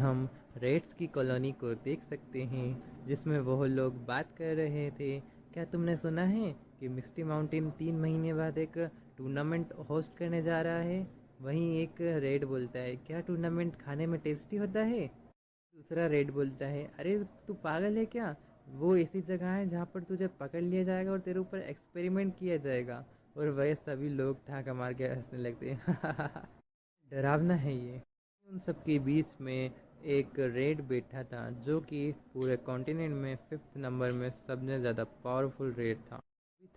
हम रेड्स की कॉलोनी को देख सकते हैं जिसमें वो लोग बात कर रहे थे। क्या तुमने सुना है कि मिस्टी माउंटेन 3 महीने बाद एक टूर्नामेंट होस्ट करने जा रहा है? वहीं एक रेड बोलता है, क्या टूर्नामेंट खाने में टेस्टी होता है? दूसरा रेड बोलता है, अरे तू पागल है क्या? वो ऐसी जगह है जहाँ पर तुझे पकड़ लिया जाएगा और तेरे ऊपर एक्सपेरिमेंट किया जाएगा। और वह सभी लोग ठहाका मार के हंसने लगते हैं। डरावना है ये। उन सबके बीच में एक रेड बैठा था जो कि पूरे कॉन्टिनेंट में 5th नंबर में सबसे ज़्यादा पावरफुल रेड था,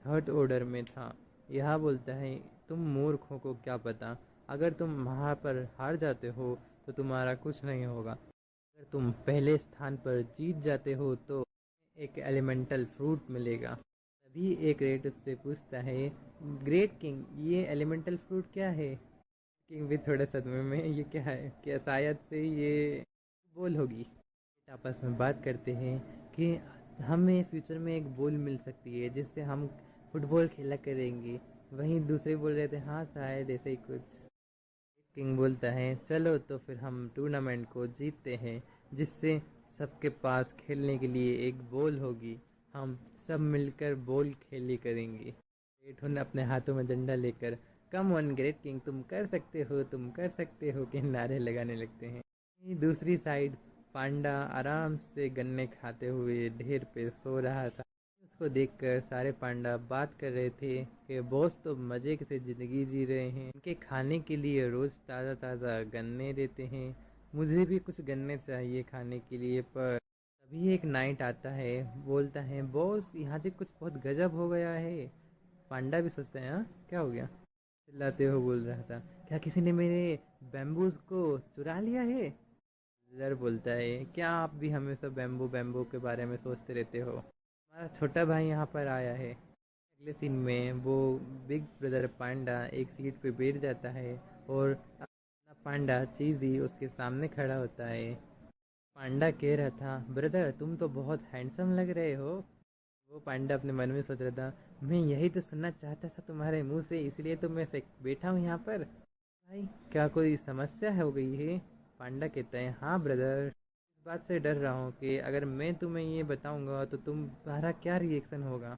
3rd ऑर्डर में था। यह बोलता है, तुम मूर्खों को क्या पता, अगर तुम वहाँ पर हार जाते हो तो तुम्हारा कुछ नहीं होगा, अगर तुम पहले स्थान पर जीत जाते हो तो एक एलिमेंटल फ्रूट मिलेगा। तभी एक रेड उससे पूछता है, ग्रेट किंग, ये एलिमेंटल फ्रूट क्या है? किंग भी थोड़े सदमे में, ये क्या है? क्या शायद से ये बोल होगी। आपस में बात करते हैं कि हमें फ्यूचर में एक बॉल मिल सकती है जिससे हम फुटबॉल खेला करेंगे। वहीं दूसरे बोल रहे थे, हाँ शायद ऐसे ही कुछ। किंग बोलता है, चलो तो फिर हम टूर्नामेंट को जीतते हैं जिससे सबके पास खेलने के लिए एक बॉल होगी। हम सब मिलकर बॉल खेली करेंगे। एठुन अपने हाथों में डंडा लेकर, कम ऑन ग्रेट किंग, तुम कर सकते हो, तुम कर सकते हो के नारे लगाने लगते हैं। दूसरी साइड पांडा आराम से गन्ने खाते हुए ढेर पे सो रहा था। उसको देखकर सारे पांडा बात कर रहे थे कि बॉस तो मजे से जिंदगी जी रहे हैं, उनके खाने के लिए रोज ताज़ा ताज़ा गन्ने देते हैं। मुझे भी कुछ गन्ने चाहिए खाने के लिए। पर तभी एक नाइट आता है, बोलता है, बॉस यहाँ से कुछ बहुत गजब हो गया है। पांडा भी सोचते हैं, हाँ क्या हो गया? चिल्लाते हो बोल रहा था, क्या किसी ने मेरे बैम्बूज को चुरा लिया है? जर बोलता है, क्या आप भी हमेशा बैम्बू बैम्बू के बारे में सोचते रहते हो? हमारा छोटा भाई यहाँ पर आया है। अगले सीन में वो बिग ब्रदर पांडा एक सीट पे बैठ जाता है और अपना पांडा चीजी उसके सामने खड़ा होता है। पांडा कह रहा था, ब्रदर तुम तो बहुत हैंडसम लग रहे हो। वो पांडा अपने मन में सोच रहा था, मैं यही तो सुनना चाहता था तुम्हारे मुंह से, इसलिए तो मैं बैठा हूँ यहाँ पर। भाई क्या कोई समस्या हो गई है? पांडा कहता है, हाँ ब्रदर, इस बात से डर रहा हूँ कि अगर मैं तुम्हें ये बताऊंगा तो तुम्हारा क्या रिएक्शन होगा।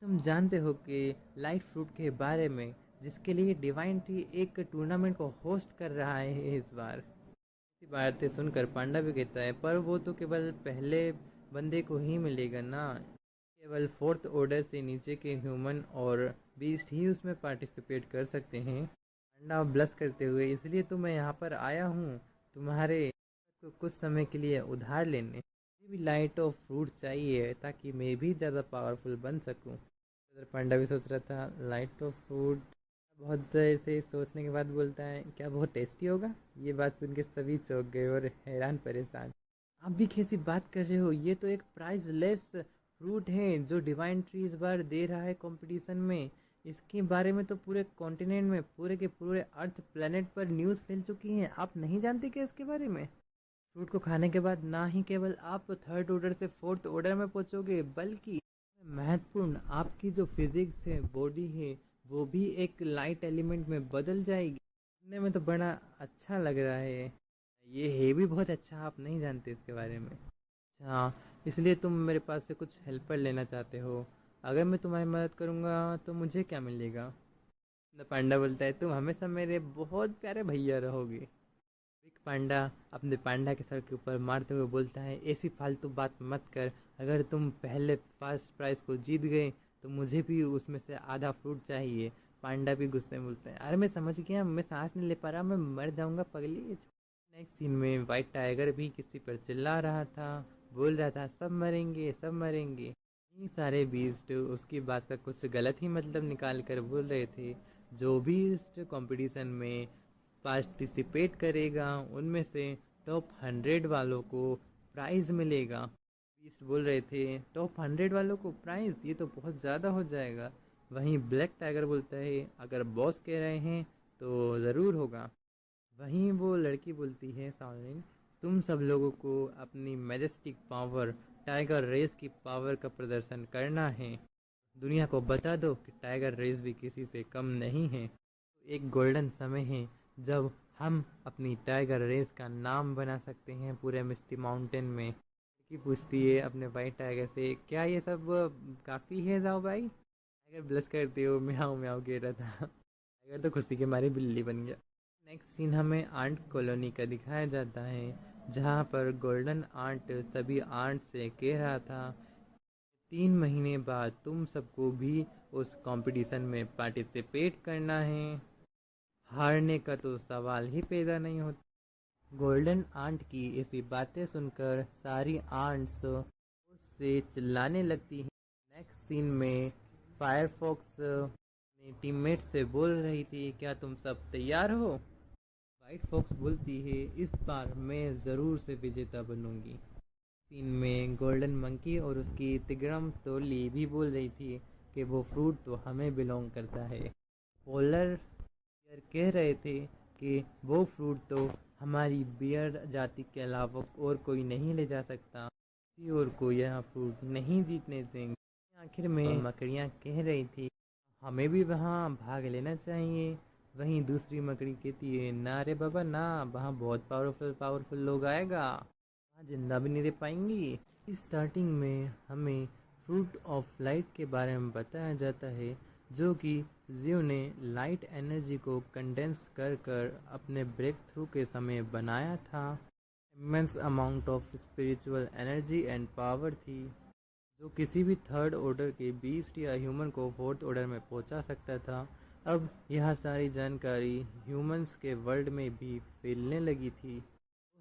तुम जानते हो कि लाइफ फ्रूट के बारे में, जिसके लिए डिवाइन ट्री एक टूर्नामेंट को होस्ट कर रहा है इस बार। इसी बातें सुनकर पांडा भी कहता है, पर वो तो केवल पहले बंदे को ही मिलेगा ना, केवल 4th ऑर्डर से नीचे के ह्यूमन और बीस्ट ही उसमें पार्टिसिपेट कर सकते हैं। पांडा ब्लश करते हुए, इसलिए तो मैं यहाँ पर आया हूँ तुम्हारे को कुछ समय के लिए उधार लेने। मुझे भी लाइट ऑफ फ्रूट चाहिए ताकि मैं भी ज़्यादा पावरफुल बन सकूँ। पांडा भी सोच रहा था, लाइट ऑफ फ्रूट। बहुत देर से सोचने के बाद बोलता है, क्या बहुत टेस्टी होगा? ये बात सुन के सभी चौंक गए और हैरान परेशान। आप भी कैसी बात कर रहे हो? ये तो एक प्राइजलेस फ्रूट है जो डिवाइन ट्री इस बार दे रहा है कंपटीशन में। इसके बारे में तो पूरे कॉन्टिनेंट में, पूरे के पूरे अर्थ प्लेनेट पर न्यूज़ फैल चुकी है। आप नहीं जानते क्या इसके बारे में? फ्रूट को खाने के बाद ना ही केवल आप 3rd ऑर्डर से 4th ऑर्डर में पहुंचोगे, बल्कि महत्वपूर्ण आपकी जो फिजिक्स है, बॉडी है, वो भी एक लाइट एलिमेंट में बदल जाएगी। सुनने में तो बड़ा अच्छा लग रहा है। ये है भी बहुत अच्छा, आप नहीं जानते इसके बारे में। हाँ, इसलिए तुम मेरे पास से कुछ हेल्पर लेना चाहते हो। अगर मैं तुम्हारी मदद करूँगा तो मुझे क्या मिलेगा? पांडा बोलता है, तुम हमेशा मेरे बहुत प्यारे भैया रहोगे। बिग पांडा अपने पांडा के सर के ऊपर मारते हुए बोलता है, ऐसी फालतू बात मत कर। अगर तुम पहले फर्स्ट प्राइज को जीत गए तो मुझे भी उसमें से आधा फ्रूट चाहिए। पांडा भी गुस्से में बोलता है, अरे मैं समझ गया, मैं सांस नहीं ले पा रहा, मैं मर जाऊंगा पगली। नेक्स्ट सीन में वाइट टाइगर भी किसी पर चिल्ला रहा था, बोल रहा था, सब मरेंगे सब मरेंगे। ये सारे बीस्ट उसकी बात का कुछ गलत ही मतलब निकाल कर बोल रहे थे। जो भी इस कंपटीशन में पार्टिसिपेट करेगा उनमें से टॉप 100 वालों को प्राइज़ मिलेगा। बीस्ट बोल रहे थे, टॉप 100 वालों को प्राइज़, ये तो बहुत ज़्यादा हो जाएगा। वहीं ब्लैक टाइगर बोलता है, अगर बॉस कह रहे हैं तो ज़रूर होगा। वहीं वो लड़की बोलती है, सावलीन, तुम सब लोगों को अपनी मैजेस्टिक पावर, टाइगर रेस की पावर का प्रदर्शन करना है। दुनिया को बता दो कि टाइगर रेस भी किसी से कम नहीं है। एक गोल्डन समय है जब हम अपनी टाइगर रेस का नाम बना सकते हैं पूरे मिस्टी माउंटेन में। लड़की पूछती है अपने भाई टाइगर से, क्या ये सब काफ़ी है जाओ भाई? टाइगर ब्लश करते हो म्याऊं म्याऊं कह रहा था। टाइगर तो खुशी के मारे बिल्ली बन गया। नेक्स्ट सीन हमें आंट कॉलोनी का दिखाया जाता है, जहाँ पर गोल्डन आंट सभी आंट से कह रहा था 3 महीने बाद तुम सबको भी उस कंपटीशन में पार्टिसिपेट करना है। हारने का तो सवाल ही पैदा नहीं होता। गोल्डन आंट की ऐसी बातें सुनकर सारी आंट्स उससे चिल्लाने लगती हैं। नेक्स्ट सीन में फायरफॉक्स अपने टीममेट से बोल रही थी, क्या तुम सब तैयार हो? वाइट फॉक्स बोलती है, इस बार मैं ज़रूर से विजेता बनूंगी। सीन में गोल्डन मंकी और उसकी तिग्रम टोली भी बोल रही थी कि वो फ्रूट तो हमें बिलोंग करता है। पोलर बियर कह रहे थे कि वो फ्रूट तो हमारी बियर जाति के अलावा और कोई नहीं ले जा सकता, किसी और को यह फ्रूट नहीं जीतने देंगे। आखिर में मकड़ियाँ कह रही थी हमें भी वहाँ भाग लेना चाहिए। वहीं दूसरी मकड़ी कहती है, ना रे बाबा ना, वहाँ बहुत पावरफुल पावरफुल लोग आएगा, वहाँ जिंदा भी नहीं रह पाएंगी। इस स्टार्टिंग में हमें फ्रूट ऑफ लाइट के बारे में बताया जाता है, जो कि जियो ने लाइट एनर्जी को कंडेंस कर कर अपने ब्रेक थ्रू के समय बनाया था। Immense amount of spiritual energy and power थी, जो किसी भी थर्ड ऑर्डर के बीस्ट या ह्यूमन को फोर्थ ऑर्डर में पहुंचा सकता था। अब यह सारी जानकारी ह्यूमंस के वर्ल्ड में भी फैलने लगी थी।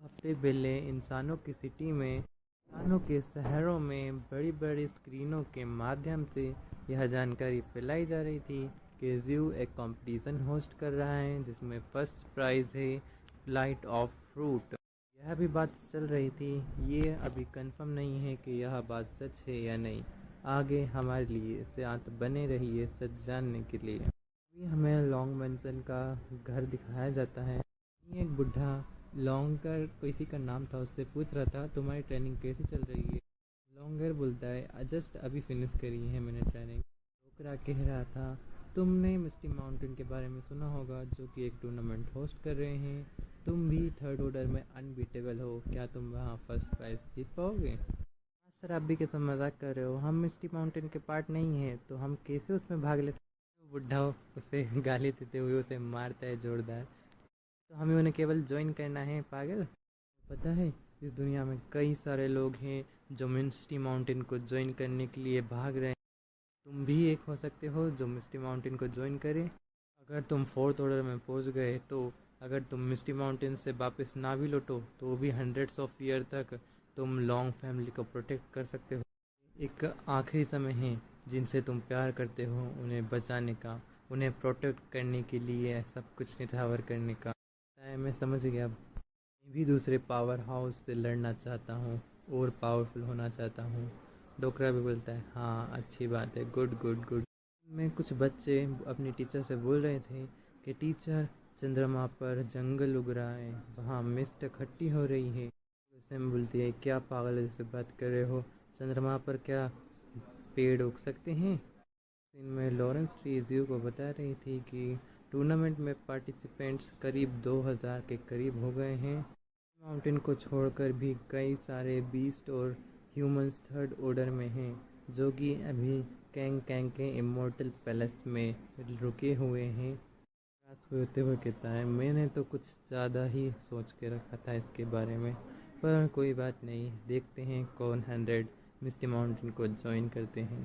हफ्ते पहले इंसानों की सिटी में, इंसानों के शहरों में बड़ी बड़ी स्क्रीनों के माध्यम से यह जानकारी फैलाई जा रही थी कि ज़ू एक कंपटीशन होस्ट कर रहा है जिसमें फर्स्ट प्राइज़ है लाइट ऑफ फ्रूट। यह भी बात चल रही थी, ये अभी कंफर्म नहीं है कि यह बात सच है या नहीं। आगे हमारे लिए साथ बने रहिए सच जानने के लिए। अभी हमें लॉन्ग मेंशन का घर दिखाया जाता है। एक बुढ़ा लॉन्गर किसी का नाम था, उससे पूछ रहा था तुम्हारी ट्रेनिंग कैसी चल रही है? लॉन्गर बोलता है जस्ट अभी फिनिश करी है मैंने ट्रेनिंग। डोकरा कह रहा था तुमने मिस्टी माउंटेन के बारे में सुना होगा, जो कि एक टूर्नामेंट होस्ट कर रहे हैं। तुम भी थर्ड ऑर्डर में अनबीटेबल हो, क्या तुम वहाँ फर्स्ट प्राइज़ जीत पाओगे? हाँ सर, आप भी कैसा मजाक कर रहे हो, हम मिस्टी माउंटेन के पार्ट नहीं हैं तो हम कैसे उसमें भाग ले सकते? बुढ़ा उसे गाली देते हुए उसे मारता है जोरदार। तो हमें उन्हें केवल ज्वाइन करना है पागल। पता है इस दुनिया में कई सारे लोग हैं जो मिस्टी माउंटेन को ज्वाइन करने के लिए भाग रहे हैं। तुम भी एक हो सकते हो जो मिस्टी माउंटेन को ज्वाइन करे। अगर तुम फोर्थ ऑर्डर में पहुंच गए तो अगर तुम मिस्टी माउंटेन से वापस ना भी लौटो तो भी हंड्रेड्स ऑफ ईयर तक तुम लॉन्ग फैमिली को प्रोटेक्ट कर सकते हो। एक आखिरी समय है जिनसे तुम प्यार करते हो उन्हें बचाने का, उन्हें प्रोटेक्ट करने के लिए सब कुछ निछावर करने का। मैं समझ गया। मैं भी दूसरे पावर हाउस से लड़ना चाहता हूँ और पावरफुल होना चाहता हूँ। डोकरा भी बोलता है, हाँ अच्छी बात है, गुड गुड गुड। में कुछ बच्चे अपनी टीचर से बोल रहे थे कि टीचर चंद्रमा पर जंगल उग रहा है, वहाँ मिस्ट इकट्ठी हो रही है। सैम बोलती है, क्या पागल जैसे बात कर रहे हो, चंद्रमा पर क्या पेड़ उग सकते हैं? इनमें लॉरेंस ट्रीज़ियो को बता रही थी कि टूर्नामेंट में पार्टिसिपेंट्स करीब 2000 के करीब हो गए हैं। माउंटेन को छोड़कर भी कई सारे बीस्ट और ह्यूमंस थर्ड ऑर्डर में हैं, जो कि अभी कैंग कैंग के इमोर्टल पैलेस में रुके हुए हैं। होते हुए कहता है, मैंने तो कुछ ज़्यादा ही सोच के रखा था इसके बारे में, पर कोई बात नहीं, देखते हैं कौन 100 मिस्टी माउंटेन को ज्वाइन करते हैं।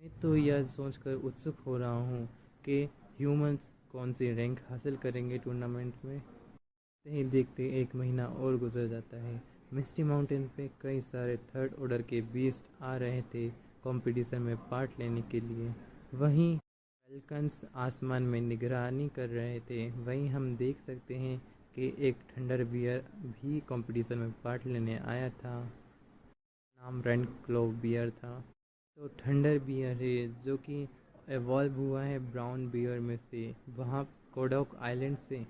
मैं तो यह सोचकर उत्सुक हो रहा हूँ कि ह्यूमंस कौन सी रैंक हासिल करेंगे टूर्नामेंट में। देखते ही देखते 1 महीना और गुजर जाता है। मिस्टी माउंटेन पे कई सारे थर्ड ऑर्डर के बीस्ट आ रहे थे कंपटीशन में पार्ट लेने के लिए। वहीं फैल्कन्स आसमान में निगरानी कर रहे थे। वहीं हम देख सकते हैं कि एक थंडर बियर भी कंपटीशन में पार्ट लेने आया था। नाम रेड क्लो बियर था। तो थंडर बियर है जो कि एवॉल्व हुआ है ब्राउन बियर में से, वहाँ कोडोक आइलैंड से।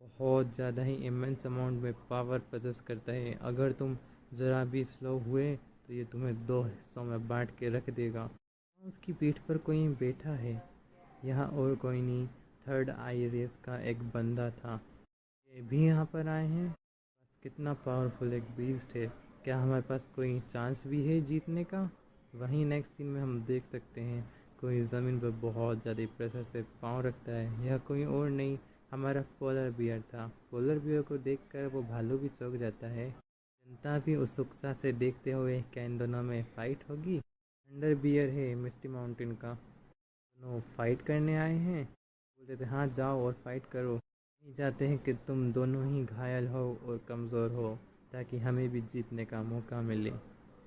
बहुत ज़्यादा ही इमेंस अमाउंट में पावर प्रदर्श करता है। अगर तुम ज़रा भी स्लो हुए तो ये तुम्हें 2 हिस्सों में बांट के रख देगा। उसकी पीठ पर कोई बैठा है, यहाँ और कोई नहीं, थर्ड आई रेस का एक बंदा था। ये भी यहाँ पर आए हैं। बस कितना पावरफुल एक बीस्ट है। क्या हमारे पास कोई चांस भी है जीतने का? वहीं नेक्स्ट सीन में हम देख सकते हैं कोई ज़मीन पर बहुत ज़्यादा प्रेशर से पाँव रखता है। यह कोई और नहीं, हमारा पोलर बियर था। पोलर बियर को देखकर वो भालू भी चौंक जाता है। जनता भी उत्सुकता से देखते हुए क्या इन दोनों में फाइट होगी। थंडर बियर है मिस्टी माउंटेन का। दोनों फाइट करने आए हैं। बोलते थे हाँ जाओ और फाइट करो। नहीं चाहते हैं कि तुम दोनों ही घायल हो और कमज़ोर हो, ताकि हमें भी जीतने का मौका मिले।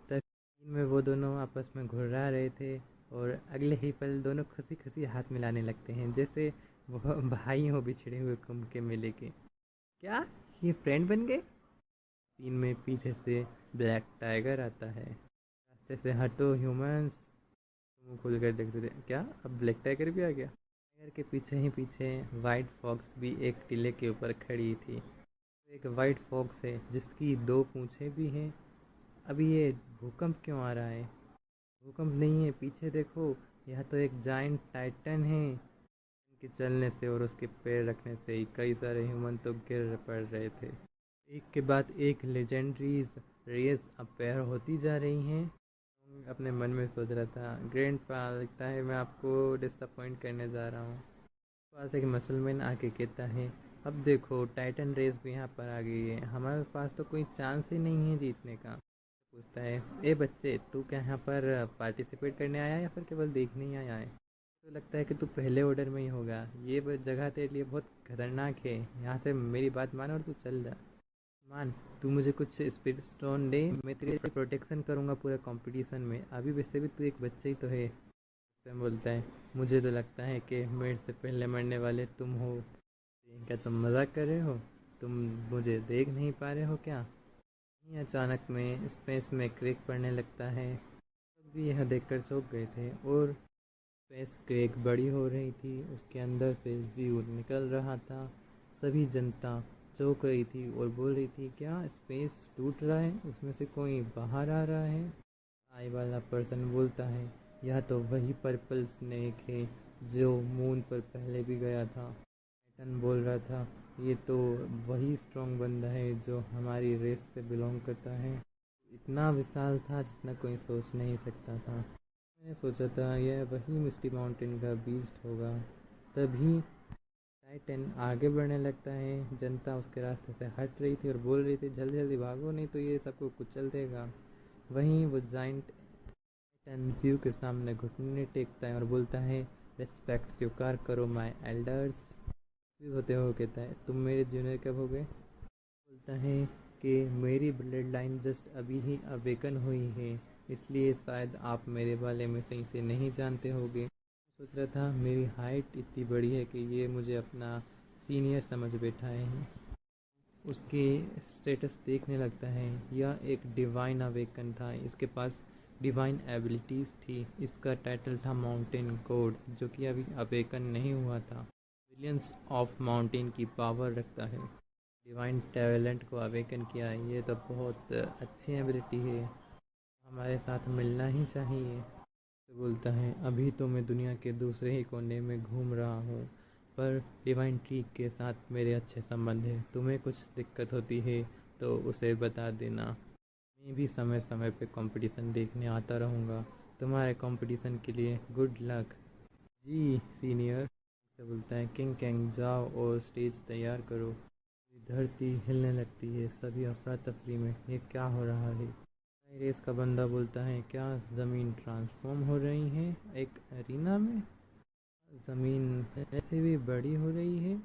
तब में वो दोनों आपस में घुर्रा रहे थे और अगले ही पल दोनों खुशी खुशी हाथ मिलाने लगते हैं, जैसे वो भाई हो बिछड़े हुए कुंभ के मेले के। क्या ये फ्रेंड बन गए? सीन में पीछे से ब्लैक टाइगर आता है। रास्ते से हटो ह्यूमंस। मुंह खोल कर देखते थे, क्या अब ब्लैक टाइगर भी आ गया? टाइगर के पीछे ही पीछे वाइट फॉक्स भी एक टीले के ऊपर खड़ी थी। एक वाइट फॉक्स है जिसकी दो पूंछें भी हैं। अभी ये भूकंप क्यों आ रहा है? भूकंप नहीं है, पीछे देखो, यह तो एक जाइंट टाइटन है। इनके चलने से और उसके पैर रखने से ही कई सारे ह्यूमन तो गिर पड़ रहे थे। एक के बाद एक लेजेंडरीज रेस अपीयर होती जा रही हैं। अपने मन में सोच रहा था, ग्रैंडपा लगता है मैं आपको डिसअपॉइंट करने जा रहा हूँ। पास एक मुसलमान आके कहता है, अब देखो टाइटन रेस भी यहाँ पर आ गई है, हमारे पास तो कोई चांस ही नहीं है जीतने का। पूछता है, ए बच्चे तू क्या यहाँ पर पार्टिसिपेट करने आया या फिर केवल देखने ही आया है? तो लगता है कि तू पहले ऑर्डर में ही होगा। ये जगह तेरे लिए बहुत खतरनाक है, यहाँ से मेरी बात मान और तू चल जा। मान, तू मुझे कुछ स्पिरिट स्टोन दे, मैं तेरी प्रोटेक्शन करूँगा पूरे कंपटीशन में। अभी वैसे भी तू एक बच्चा ही तो है। सैम बोलता है, मुझे तो लगता है कि मेरे से पहले मरने वाले तुम हो। क्या तुम मजाक कर रहे हो? तुम मुझे देख नहीं पा रहे हो क्या? नहीं, अचानक में स्पेस में क्रैक पड़ने लगता है। सब भी यह देखकर चौंक गए थे और स्पेस क्रैक बड़ी हो रही थी, उसके अंदर से जीव निकल रहा था। सभी जनता चौंक रही थी और बोल रही थी, क्या स्पेस टूट रहा है, उसमें से कोई बाहर आ रहा है? आई वाला पर्सन बोलता है, यह तो वही पर्पल स्नेक है जो मून पर पहले भी गया था। टाइटन बोल रहा था, ये तो वही स्ट्रॉन्ग बंदा है जो हमारी रेस से बिलोंग करता है। इतना विशाल था जितना कोई सोच नहीं सकता था। मैंने सोचा था यह वही मिस्टी माउंटेन का बीस्ट होगा। तभी टाइटन आगे बढ़ने लगता है। जनता उसके रास्ते से हट रही थी और बोल रही थी, जल्दी जल्दी भागो नहीं तो ये सबको कुचल देगा। वहीं वो जाइंट टाइटन के सामने घुटने टेकता है और बोलता है, रिस्पेक्ट स्वीकार करो माय एल्डर्स। होते हुए कहता है, तुम मेरे जूनियर कब हो गए? बोलता है कि मेरी ब्लड लाइन जस्ट अभी ही अवेकन हुई है, इसलिए शायद आप मेरे बारे में सही से नहीं जानते होगे। सोच रहा था मेरी हाइट इतनी बड़ी है कि ये मुझे अपना सीनियर समझ बैठा है। उसके स्टेटस देखने लगता है, यह एक डिवाइन अवेकन था, इसके पास डिवाइन एबिलिटीज़ थी। इसका टाइटल था माउंटेन गॉड, जो कि अभी अवेकन नहीं हुआ था। मिलियंस ऑफ माउंटेन की पावर रखता है। डिवाइन टैलेंट को अवेकन किया है, ये तो बहुत अच्छी एबिलिटी है, हमारे साथ मिलना ही चाहिए। तो बोलता है, अभी तो मैं दुनिया के दूसरे ही कोने में घूम रहा हूँ, पर डिवाइन ट्री के साथ मेरे अच्छे संबंध हैं। तुम्हें कुछ दिक्कत होती है तो उसे बता देना। मैं भी समय समय पे कंपटीशन देखने आता रहूँगा। तुम्हारे कंपटीशन के लिए गुड लक। जी सीनियर। से बोलता है, किंग कैंग जाओ और स्टेज तैयार करो। धरती हिलने लगती है, सभी अफरा तफरी में, ये क्या हो रहा है? रेस का बंदा बोलता है, क्या ज़मीन ट्रांसफॉर्म हो रही है एक एरिना में? ज़मीन ऐसे भी बड़ी हो रही है?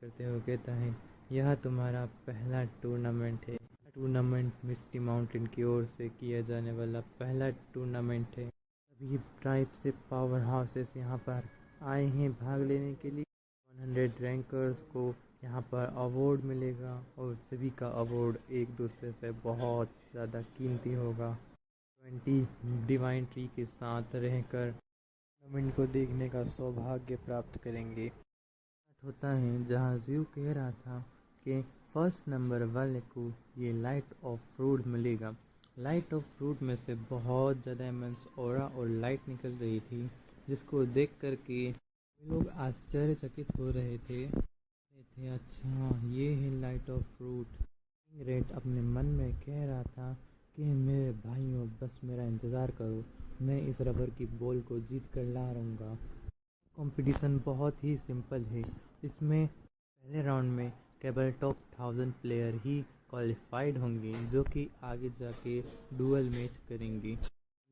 करते हुए कहता है, यह तुम्हारा पहला टूर्नामेंट है। टूर्नामेंट मिस्टी माउंटेन की ओर से किया जाने वाला पहला टूर्नामेंट है। सभी ट्राइब से पावर हाउसेस यहाँ पर आए हैं भाग लेने के लिए। 100 रैंकर्स को यहाँ पर अवार्ड मिलेगा और सभी का अवार्ड एक दूसरे से बहुत ज़्यादा कीमती होगा। 20 डिवाइन ट्री के साथ रहकर टूर्नामेंट को देखने का सौभाग्य प्राप्त करेंगे। होता है जहाँ जीव कह रहा था कि फर्स्ट नंबर वाले को ये लाइट ऑफ फ्रूट मिलेगा। लाइट ऑफ फ्रूट में से बहुत ज़्यादा इमेंस ऑरा और लाइट निकल रही थी, जिसको देख कर के लोग आश्चर्यचकित हो रहे थे। थे अच्छा ये है लाइट ऑफ फ्रूट। रेड अपने मन में कह रहा था कि मेरे भाइयों बस मेरा इंतज़ार करो, मैं इस रबर की बॉल को जीत कर ला रहूँगा। कंपटीशन बहुत ही सिंपल है। इसमें पहले राउंड में केवल टॉप 1000 प्लेयर ही क्वालिफाइड होंगे जो कि आगे जाके डुअल मैच करेंगे।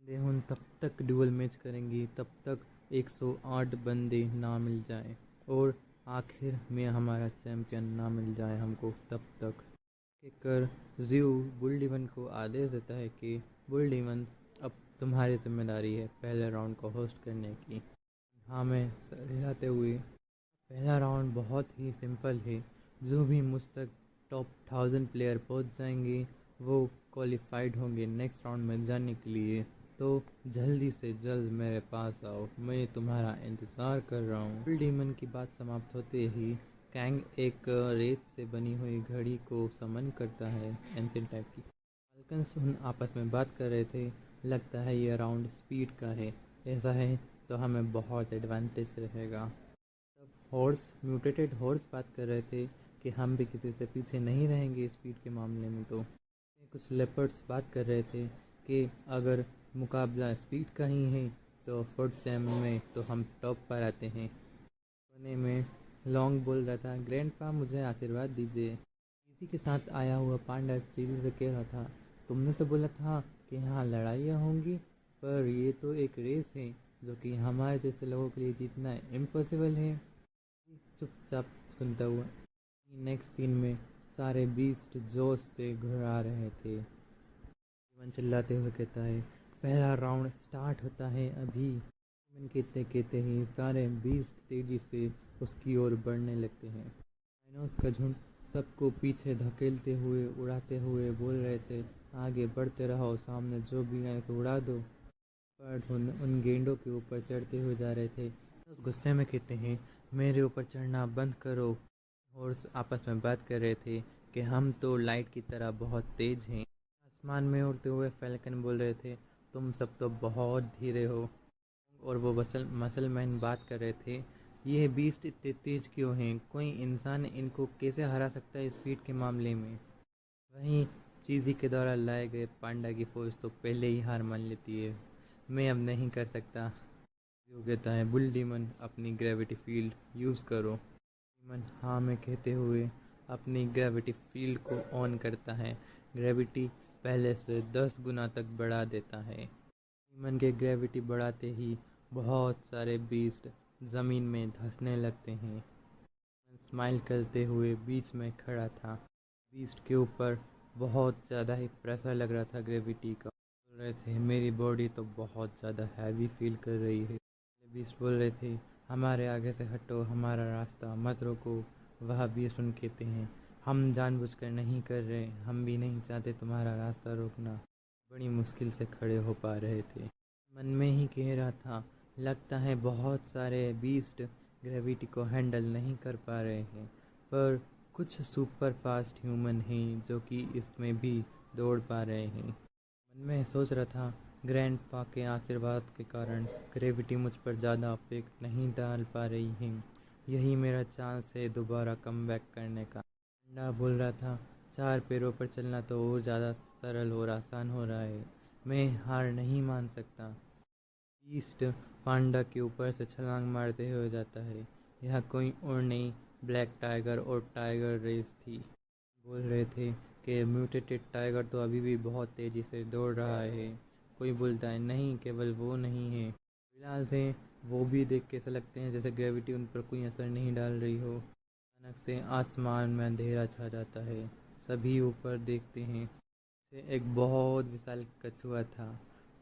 देहुन तब तक डुअल मैच करेंगे तब तक 108 बंदे ना मिल जाए और आखिर में हमारा चैम्पियन ना मिल जाए हमको तब तक। कर ज्यू बुल डीमन को आदेश देता है कि बुल डीमन अब तुम्हारी जिम्मेदारी है पहले राउंड को होस्ट करने की। हाँ मैं सर हिलाते हुए, पहला राउंड बहुत ही सिंपल है। जो भी मुझ तक टॉप 1000 प्लेयर पहुंच जाएंगे वो क्वालिफाइड होंगे नेक्स्ट राउंड में जाने के लिए। तो जल्दी से जल्द मेरे पास आओ, मैं तुम्हारा इंतज़ार कर रहा हूँ। बुल डीमन की बात समाप्त होते ही कैंग एक रेत से बनी हुई घड़ी को समन करता है एंशिएंट टाइप की। फाल्कन्स आपस में बात कर रहे थे, लगता है ये राउंड स्पीड का है, ऐसा है तो हमें बहुत एडवांटेज रहेगा। तब हॉर्स म्यूटेटेड हॉर्स बात कर रहे थे कि हम भी किसी से पीछे नहीं रहेंगे स्पीड के मामले में। तो कुछ लेपर्ड्स बात कर रहे थे कि अगर मुकाबला स्पीड का ही है तो फोर्थ सैम में तो हम टॉप पर आते हैं। कोने में लॉन्ग बोल रहा था, ग्रैंडपा मुझे आशीर्वाद दीजिए। इसी के साथ आया हुआ पांडा चीज़ी से कह रहा था, तुमने तो बोला था कि यहाँ लड़ाइयाँ होंगी, पर ये तो एक रेस है जो कि हमारे जैसे लोगों के लिए जीतना इम्पॉसिबल है। चुपचाप सुनता हुआ नेक्स्ट सीन में सारे बीस्ट जोश से घुरा रहे थे। जीवन चिल्लाते हुए कहता है, पहला राउंड स्टार्ट होता है अभी। जीवन कहते कहते ही सारे बीस्ट तेजी से उसकी ओर बढ़ने लगते हैं। डायनोस का झुंड सबको पीछे धकेलते हुए उड़ाते हुए बोल रहे थे, आगे बढ़ते रहो, सामने जो भी आए तो उड़ा दो। पर उन गेंडों के ऊपर चढ़ते हुए जा रहे थे। उस गुस्से में कहते हैं, मेरे ऊपर चढ़ना बंद करो। हॉर्स आपस में बात कर रहे थे कि हम तो लाइट की तरह बहुत तेज हैं। आसमान में उड़ते हुए फैल्कन बोल रहे थे, तुम सब तो बहुत धीरे हो। और वो मसलमैन बात कर रहे थे, ये बीस्ट इतने तेज क्यों हैं, कोई इंसान इनको कैसे हरा सकता है स्पीड के मामले में। वहीं चीज़ी के द्वारा लाए गए पांडा की फौज तो पहले ही हार मान लेती है, मैं अब नहीं कर सकता। जो कहता है, बुल डीमन अपनी ग्रेविटी फील्ड यूज़ करो। डीमन हाँ में कहते हुए अपनी ग्रेविटी फील्ड को ऑन करता है। ग्रेविटी पहले से 10 गुना तक बढ़ा देता है। डीमन के ग्रेविटी बढ़ाते ही बहुत सारे बीस्ट ज़मीन में धंसने लगते हैं। स्माइल करते हुए बीच में खड़ा था। बीस्ट के ऊपर बहुत ज़्यादा ही प्रेशर लग रहा था ग्रेविटी का। बोल रहे थे, मेरी बॉडी तो बहुत ज़्यादा हैवी फील कर रही है। बीस्ट बोल रहे थे, हमारे आगे से हटो, हमारा रास्ता मत रोको। वह बीस्ट उन कहते हैं, हम जानबूझकर नहीं कर रहे, हम भी नहीं चाहते तुम्हारा रास्ता रोकना। बड़ी मुश्किल से खड़े हो पा रहे थे। मन में ही कह रहा था, लगता है बहुत सारे बीस्ट ग्रेविटी को हैंडल नहीं कर पा रहे हैं, पर कुछ सुपर फास्ट ह्यूमन हैं जो कि इसमें भी दौड़ पा रहे हैं। मन में सोच रहा था, ग्रैंडपा के आशीर्वाद के कारण ग्रेविटी मुझ पर ज़्यादा अफेक्ट नहीं डाल पा रही है, यही मेरा चांस है दोबारा कम बैक करने का। अंडा बोल रहा था, 4 पैरों पर चलना तो और ज़्यादा सरल और आसान हो रहा है, मैं हार नहीं मान सकता। ईस्ट पांडा के ऊपर से छलांग मारते हुए जाता है। यह कोई और नहीं, ब्लैक टाइगर और टाइगर रेस थी। बोल रहे थे कि म्यूटेटेड टाइगर तो अभी भी बहुत तेज़ी से दौड़ रहा है। कोई बोलता है, नहीं केवल वो नहीं है, फिलहाल से वो भी देख के ऐसा लगते हैं जैसे ग्रेविटी उन पर कोई असर नहीं डाल रही हो। अचानक से आसमान में अंधेरा छा जाता है। सभी ऊपर देखते हैं। एक बहुत विशाल कछुआ था,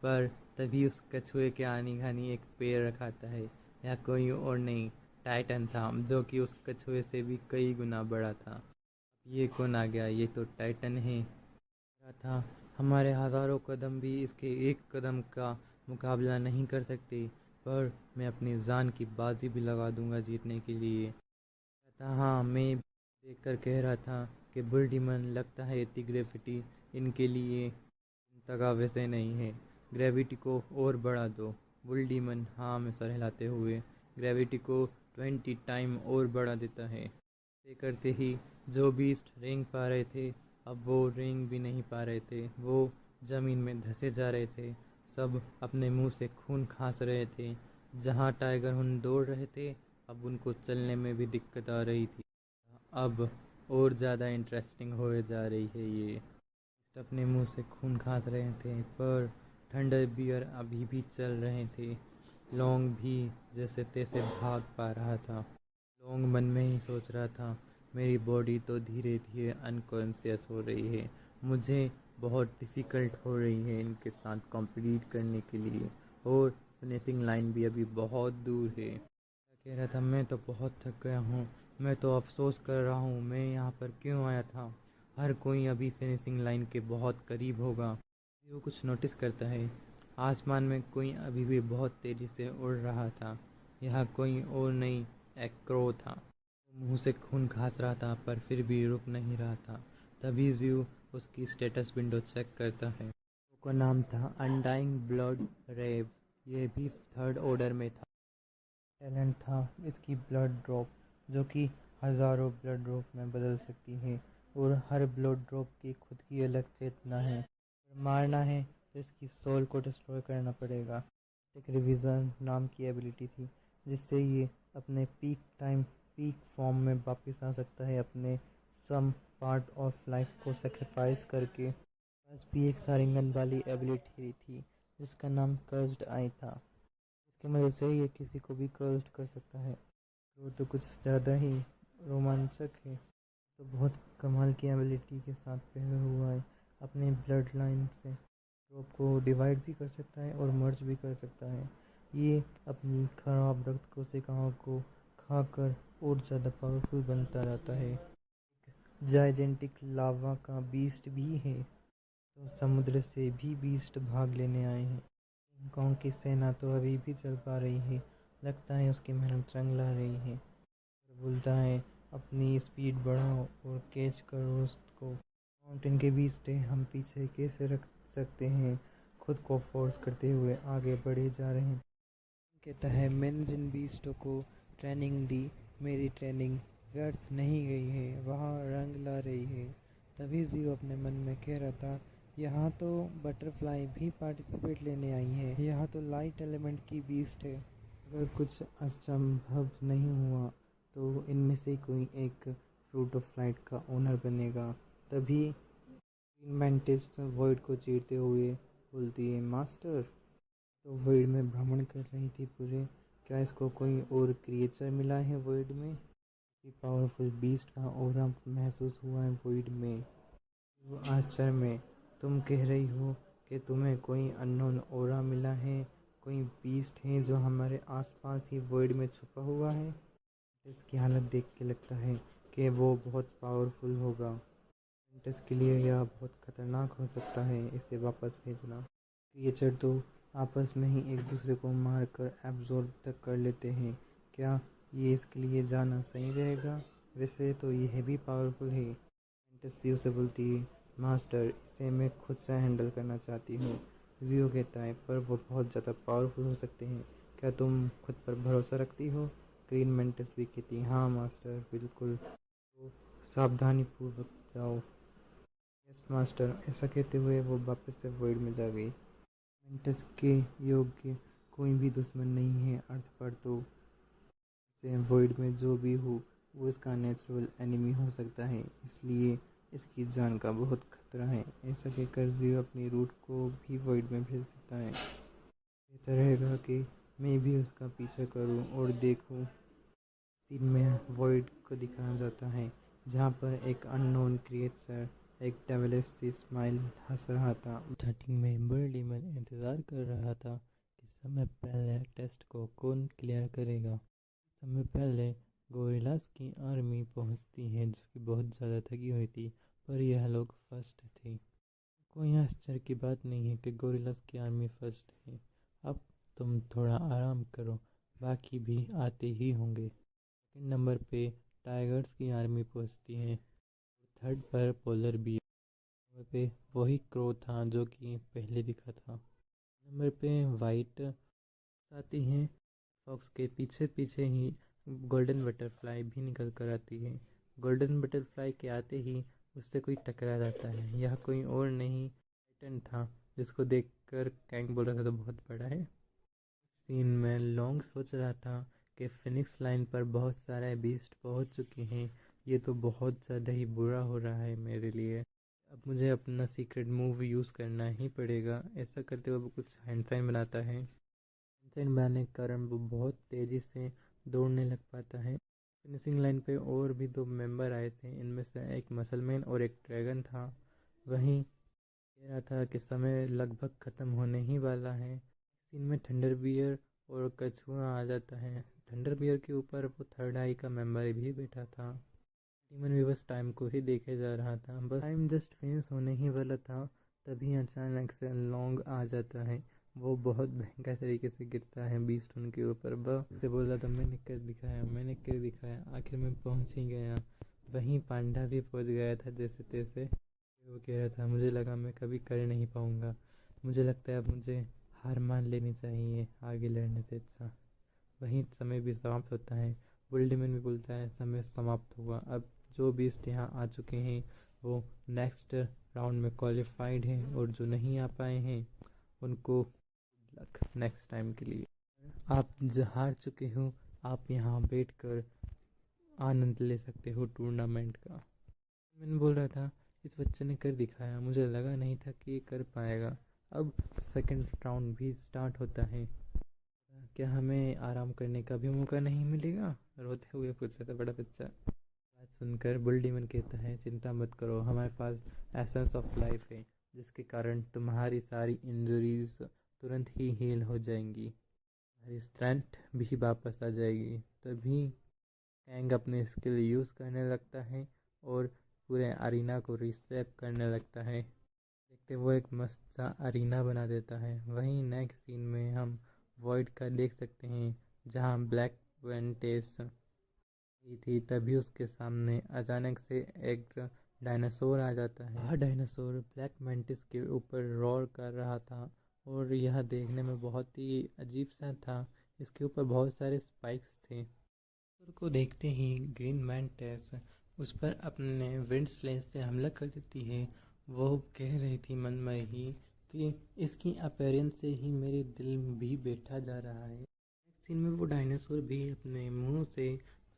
पर तभी उस कछुए के आनी खानी एक पैर रखाता है। यह कोई और नहीं, टाइटन था, जो कि उस कछुए से भी कई गुना बड़ा था। ये कौन आ गया, ये तो टाइटन है था। हमारे हज़ारों कदम भी इसके एक कदम का मुकाबला नहीं कर सकते, पर मैं अपनी जान की बाजी भी लगा दूंगा जीतने के लिए। हाँ मैं देखकर कह रहा था कि बुल डीमन, लगता है इतनी ग्रेविटी इनके लिए तगा वैसे नहीं है, ग्रेविटी को और बढ़ा दो। बुल डीमन हाँ में सर हिलाते हुए ग्रेविटी को 20 टाइम और बढ़ा देता है। ये करते ही जो बीस्ट रेंग पा रहे थे अब वो रेंग भी नहीं पा रहे थे, वो ज़मीन में धंसे जा रहे थे। सब अपने मुंह से खून खांस रहे थे। जहाँ टाइगर हुन दौड़ रहे थे अब उनको चलने में भी दिक्कत आ रही थी। अब और ज़्यादा इंटरेस्टिंग हो जा रही है ये। अपने मुंह से खून खांस रहे थे पर थंडर बियर अभी भी चल रहे थे। लॉन्ग भी जैसे तैसे भाग पा रहा था। लॉन्ग मन में ही सोच रहा था, मेरी बॉडी तो धीरे धीरे अनकॉन्शियस हो रही है, मुझे बहुत डिफ़िकल्ट हो रही है इनके साथ कॉम्पिटिट करने के लिए, और फिनिशिंग लाइन भी अभी बहुत दूर है। कह रहा था, मैं तो बहुत थक गया हूँ, मैं तो अफसोस कर रहा हूँ मैं यहाँ पर क्यों आया था। हर कोई अभी फिनिशिंग लाइन के बहुत करीब होगा। वो कुछ नोटिस करता है, आसमान में कोई अभी भी बहुत तेज़ी से उड़ रहा था। यह कोई और नहीं, एक क्रो था। मुंह से खून खास रहा था पर फिर भी रुक नहीं रहा था। तभी ज़्यू उसकी स्टेटस विंडो चेक करता है। उसका नाम था अनडाइंग ब्लड रेव। यह भी थर्ड ऑर्डर में था। टैलेंट था इसकी ब्लड ड्रॉप, जो कि हज़ारों ब्लड ड्रॉप में बदल सकती है, और हर ब्लड ड्रॉप की खुद की अलग चेतना है। अगर मारना है तो इसकी सोल को डिस्ट्रॉय करना पड़ेगा। एक रिविजन नाम की एबिलिटी थी जिससे ये अपने पीक फॉर्म में वापस आ सकता है, अपने सम पार्ट ऑफ लाइफ को सेक्रीफाइस करके। बस भी एक सारिंगन वाली एबिलिटी थी जिसका नाम कर्स्ड आई था। इसकी मदद से ये किसी को भी कर्स्ड कर सकता है। वो तो कुछ ज़्यादा ही रोमांचक है। तो बहुत कमाल की एबिलिटी के साथ पैदा हुआ है। अपने ब्लड लाइन से ड्रॉप को डिवाइड भी कर सकता है और मर्ज भी कर सकता है। ये अपनी खराब रक्त कोशिकाओं को खाकर और ज़्यादा पावरफुल बनता रहता है। जाइजेंटिक लावा का बीस्ट भी है, तो समुद्र से भी बीस्ट भाग लेने आए हैं। गांव की सेना तो अभी भी चल पा रही है, लगता है उसकी मेहनत रंग ला रही है। बोलता है, अपनी स्पीड बढ़ाओ और कैच करो उसको। माउंटेन के बीच से हम पीछे कैसे रख सकते हैं। खुद को फोर्स करते हुए आगे बढ़े जा रहे हैं। कहता है, मैंने जिन बीस्टों को ट्रेनिंग दी, मेरी ट्रेनिंग व्यर्थ नहीं गई है, वहाँ रंग ला रही है। तभी ज़ियो अपने मन में कह रहा था, यहाँ तो बटरफ्लाई भी पार्टिसिपेट लेने आई है, यहाँ तो लाइट एलिमेंट की बीस्ट है। अगर कुछ असंभव नहीं हुआ तो इनमें से कोई एक फ्रूट ऑफ लाइट का ओनर बनेगा। तभी मैंटिस वॉइड को चीरते हुए बोलती है, मास्टर। तो वॉइड में भ्रमण कर रही थी पूरे, क्या इसको कोई और क्रिएचर मिला है वॉइड में। किसी पावरफुल बीस्ट का ऑरा महसूस हुआ है वॉइड में। वो आश्चर्य में, तुम कह रही हो कि तुम्हें कोई अननोन ऑरा मिला है, कोई बीस्ट है जो हमारे आसपास ही वॉइड में छुपा हुआ है। इसकी हालत देख के लगता है कि वो बहुत पावरफुल होगा। साइंटिस्ट के लिए यह बहुत खतरनाक हो सकता है इसे वापस भेजना। क्रिएचर तो आपस में ही एक दूसरे को मार कर एब्जॉर्ब तक कर लेते हैं। क्या ये इसके लिए जाना सही रहेगा? वैसे तो यह भी पावरफुल है। साइंटिस्ट जियो से बोलती है, मास्टर, इसे मैं खुद से हैंडल करना चाहती हूँ। जियो कहता है, पर वो बहुत ज़्यादा पावरफुल हो सकते हैं, क्या तुम खुद पर भरोसा रखती हो? ग्रीन मेंटिस भी कहती है, हाँ मास्टर, बिल्कुल, तो सावधानी पूर्वक जाओ। Yes master. ऐसा कहते हुए वो वापस से वॉइड में जा गई। मेंटिस के योग्य कोई भी दुश्मन नहीं है अर्थ पर, तो से वॉइड में जो भी हो वो इसका नेचुरल एनिमी हो सकता है, इसलिए इसकी जान का बहुत खतरा है। ऐसा कहकर जियो अपनी रूट को भी वॉइड में भेज देता है। बेहतर रहेगा कि मैं भी उसका पीछा करूं और देखूं। सीन में वॉइड को दिखाया जाता है जहाँ पर एक अननोन क्रिएचर एक डेविलिश सी स्माइल हंस रहा था। थर्टी में बर्ली में इंतज़ार कर रहा था कि समय पहले टेस्ट को कौन क्लियर करेगा। समय पहले गोरिल्लास की आर्मी पहुंचती है जो कि बहुत ज़्यादा थकी हुई थी, पर यह लोग फर्स्ट थे। कोई आश्चर्य की बात नहीं है कि गोरिल्लास की आर्मी फर्स्ट है। अब तुम थोड़ा आराम करो, बाकी भी आते ही होंगे। सेकंड नंबर पे टाइगर्स की आर्मी पहुंचती है। थर्ड पर पोलर बियर। नंबर पे वही क्रो था जो कि पहले दिखा था। नंबर पे वाइट आती है। फॉक्स के पीछे पीछे ही गोल्डन बटरफ्लाई भी निकल कर आती है। गोल्डन बटरफ्लाई के आते ही उससे कोई टकरा जाता है। यह कोई और नहीं टाइटन था, जिसको देखकर कैंग बोल रहा था तो बहुत बड़ा है। सीन में लॉन्ग सोच रहा था कि फिनिक्स लाइन पर बहुत सारे बीस्ट पहुंच चुके हैं, ये तो बहुत ज़्यादा ही बुरा हो रहा है मेरे लिए। अब मुझे अपना सीक्रेट मूव यूज़ करना ही पड़ेगा। ऐसा करते हुए वो कुछ हैंड साइन बनाता है। हैंड साइन बनाने के कारण वो बहुत तेज़ी से दौड़ने लग पाता है। फिनिशिंग लाइन पे और भी 2 मेंबर आए थे, इनमें से एक मसलमैन और एक ड्रैगन था। वहीं कह रहा था कि समय लगभग ख़त्म होने ही वाला है। सीन में थंडर बियर और कछुआ आ जाता है। थंडर बियर के ऊपर वो थर्ड आई का मेंबर भी बैठा था। डीमन भी बस टाइम को ही देखे जा रहा था। बस टाइम जस्ट फिनिश होने ही वाला था, तभी अचानक से लॉन्ग आ जाता है। वो बहुत भयंकर तरीके से गिरता है बीस्ट उनके ऊपर। वह से बोला था मैंने कर दिखाया, मैंने कर दिखाया, आखिर में पहुंच ही गया। वहीं पांडा भी पहुंच गया था जैसे तैसे। वो कह रहा था मुझे लगा मैं कभी कर नहीं पाऊंगा, मुझे लगता है अब मुझे हार मान लेनी चाहिए आगे लड़ने से अच्छा। वहीं समय भी समाप्त होता है। बुल्डीमैन भी बोलता है समय समाप्त हुआ, अब जो बीस्ट यहाँ आ चुके हैं वो नेक्स्ट राउंड में क्वालिफाइड हैं, और जो नहीं आ पाए हैं उनको लक नेक्स्ट टाइम के लिए। आप हार चुके हो, आप यहाँ बैठ कर आनंद ले सकते हो टूर्नामेंट का। मैंने बोल रहा था इस बच्चे ने कर दिखाया, मुझे लगा नहीं था कि ये कर पाएगा। अब सेकंड राउंड भी स्टार्ट होता है। क्या हमें आराम करने का भी मौका नहीं मिलेगा? रोते हुए पूछ रहा था बड़ा बच्चा। बात सुनकर बुल्डीमन कहता है चिंता मत करो, हमारे पास एसेंस ऑफ लाइफ है, जिसके कारण तुम्हारी सारी इंजरीज तुरंत ही हील हो जाएंगी, तुम्हारी स्ट्रेंथ भी वापस आ जाएगी। तभी कैंग अपने स्किल यूज़ करने लगता है और पूरे अरीना को रीसेप करने लगता है। देखते वो एक मस्त सा अरीना बना देता है। वहीं नेक्स्ट सीन में हम वॉइड का देख सकते हैं, जहां ब्लैक वेंटेस थी। तभी उसके सामने अचानक से एक डायनासोर आ जाता है। वह डायनासोर ब्लैक मेंटिस के ऊपर रोर कर रहा था, और यह देखने में बहुत ही अजीब सा था। इसके ऊपर बहुत सारे स्पाइक्स थे। को देखते ही ग्रीन मैंटिस उस पर अपने विंड स्लेज से हमला कर देती है। वो कह रही थी मन में ही कि इसकी अपीयरेंस से ही मेरे दिल भी बैठा जा रहा है। नेक्स्ट सीन में वो डायनासोर भी अपने मुंह से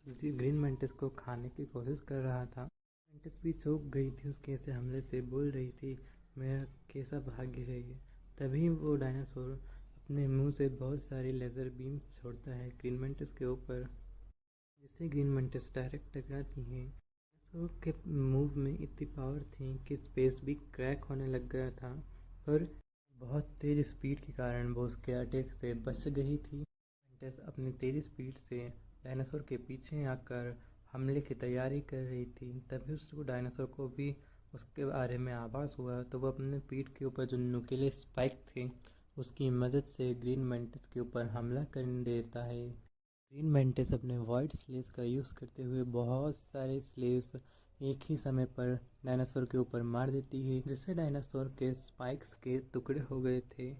ग्रीन मैंटिस को खाने की कोशिश कर रहा था। मैंटिस भी चौंक गई थी उसके ऐसे हमले से, बोल रही थी मेरा कैसा भाग्य है ये। तभी वो डायनासोर अपने मुंह से बहुत सारी लेज़र बीम छोड़ता है ग्रीन मैंटिस के ऊपर, जिससे ग्रीन मैंटिस डायरेक्ट टकराती हैं। डायनासोर के मूव में इतनी पावर थी कि स्पेस भी क्रैक होने लग गया था, पर बहुत तेज़ स्पीड के कारण वो उसके अटैक से बच गई थी। मैंटिस अपनी तेज़ स्पीड से डायनासोर के पीछे आकर हमले की तैयारी कर रही थी। तभी उसको डायनासोर को भी उसके बारे में आभास हुआ, तो वो अपने पीठ के ऊपर जो नुकीले स्पाइक थे उसकी मदद से ग्रीन मैंटिस के ऊपर हमला करने देता है। ग्रीन मैंटिस अपने वाइट स्लेव्स का यूज़ करते हुए बहुत सारे स्लेव्स एक ही समय पर डायनासोर के ऊपर मार देती है, जिससे डायनासोर के स्पाइक्स के टुकड़े हो गए थे।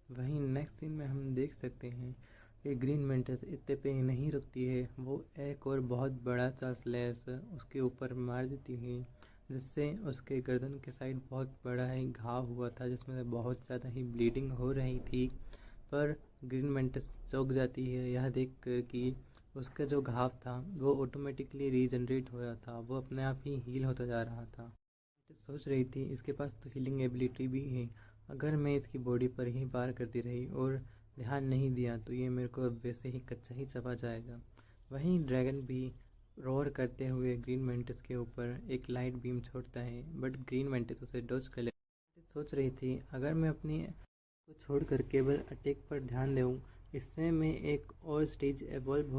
वहीं नेक्स्ट सीन में हम देख सकते हैं कि ग्रीन मैंटिस इतने पे ही नहीं रुकती है, वो एक और बहुत बड़ा सा स्लेश उसके ऊपर मार देती है, जिससे उसके गर्दन के साइड बहुत बड़ा ही घाव हुआ था, जिसमें से बहुत ज़्यादा ही ब्लीडिंग हो रही थी। पर ग्रीन मैंटिस चौंक जाती है यह देख कर कि उसका जो घाव था वो ऑटोमेटिकली रीजनरेट हो रहा था, वो अपने आप ही हील होता जा रहा था। सोच रही थी इसके पास तो हीलिंग एबिलिटी भी है, अगर मैं इसकी बॉडी पर ही वार करती रही और ध्यान नहीं दिया तो ये मेरे को वैसे ही कच्चा ही चबा जाएगा। वहीं ड्रैगन भी रोर करते हुए ग्रीन मैंटिस के ऊपर एक लाइट बीम छोड़ता है, बट ग्रीन मैंटिस उसे डॉज कर लेती। सोच रही थी अगर मैं अपनी को छोड़कर केवल अटैक पर ध्यान दूँ, इससे मैं एक और स्टेज एवॉल्व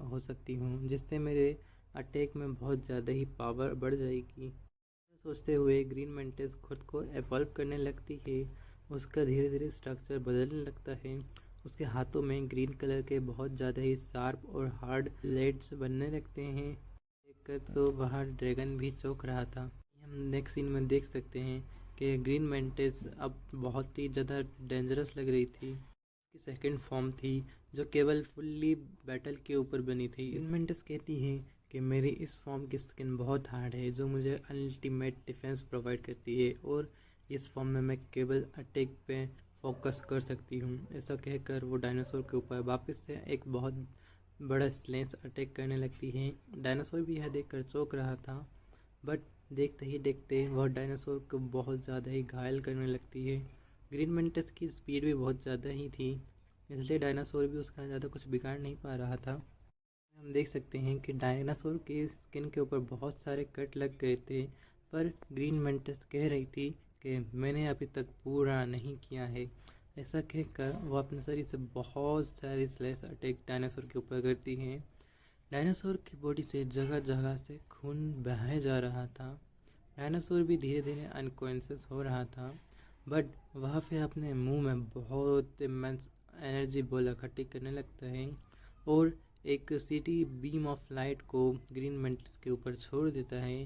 हो सकती हूँ, जिससे मेरे अटैक में बहुत ज़्यादा ही पावर बढ़ जाएगी। सोचते हुए ग्रीन मैंटिस खुद को एवॉल्व करने लगती है। उसका धीरे धीरे स्ट्रक्चर बदलने लगता है। उसके हाथों में ग्रीन कलर के बहुत ज़्यादा ही शार्प और हार्ड ब्लेड्स बनने लगते हैं। देखकर तो वहाँ ड्रैगन भी चौंक रहा था। हम नेक्स्ट सीन में देख सकते हैं कि ग्रीन मैंटिस अब बहुत ही ज़्यादा डेंजरस लग रही थी। उसकी सेकंड फॉर्म थी जो केवल फुल्ली बैटल के ऊपर बनी थी। ग्रीन मैंटिस कहती है कि मेरी इस फॉर्म की स्किन बहुत हार्ड है जो मुझे अल्टीमेट डिफेंस प्रोवाइड करती है और इस फॉर्म में मैं केवल अटैक पे फोकस कर सकती हूँ। ऐसा कहकर वो डायनासोर के ऊपर वापस से एक बहुत बड़ा स्लेंस अटैक करने लगती है। डायनासोर भी यह देखकर चौंक रहा था, बट देखते ही देखते वह डायनासोर को बहुत ज़्यादा ही घायल करने लगती है। ग्रीन मेंटिस की स्पीड भी बहुत ज़्यादा ही थी, इसलिए डायनासोर भी उसका ज़्यादा कुछ बिगाड़ नहीं पा रहा था। हम देख सकते हैं कि डायनासोर के स्किन के ऊपर बहुत सारे कट लग गए थे, पर ग्रीन मेंटिस कह रही थी कि मैंने अभी तक पूरा नहीं किया है। ऐसा कहकर वो अपने शरीर से बहुत सारे स्लैश अटैक डायनासोर के ऊपर करती हैं। डायनासोर की बॉडी से जगह जगह से खून बहाया जा रहा था। डायनासोर भी धीरे धीरे अनकॉन्शियस हो रहा था, बट वह फिर अपने मुंह में बहुत इमेंस एनर्जी बॉल इकट्ठी करने लगता है और एक सिटी बीम ऑफ लाइट को ग्रीन मेंटिस के ऊपर छोड़ देता है।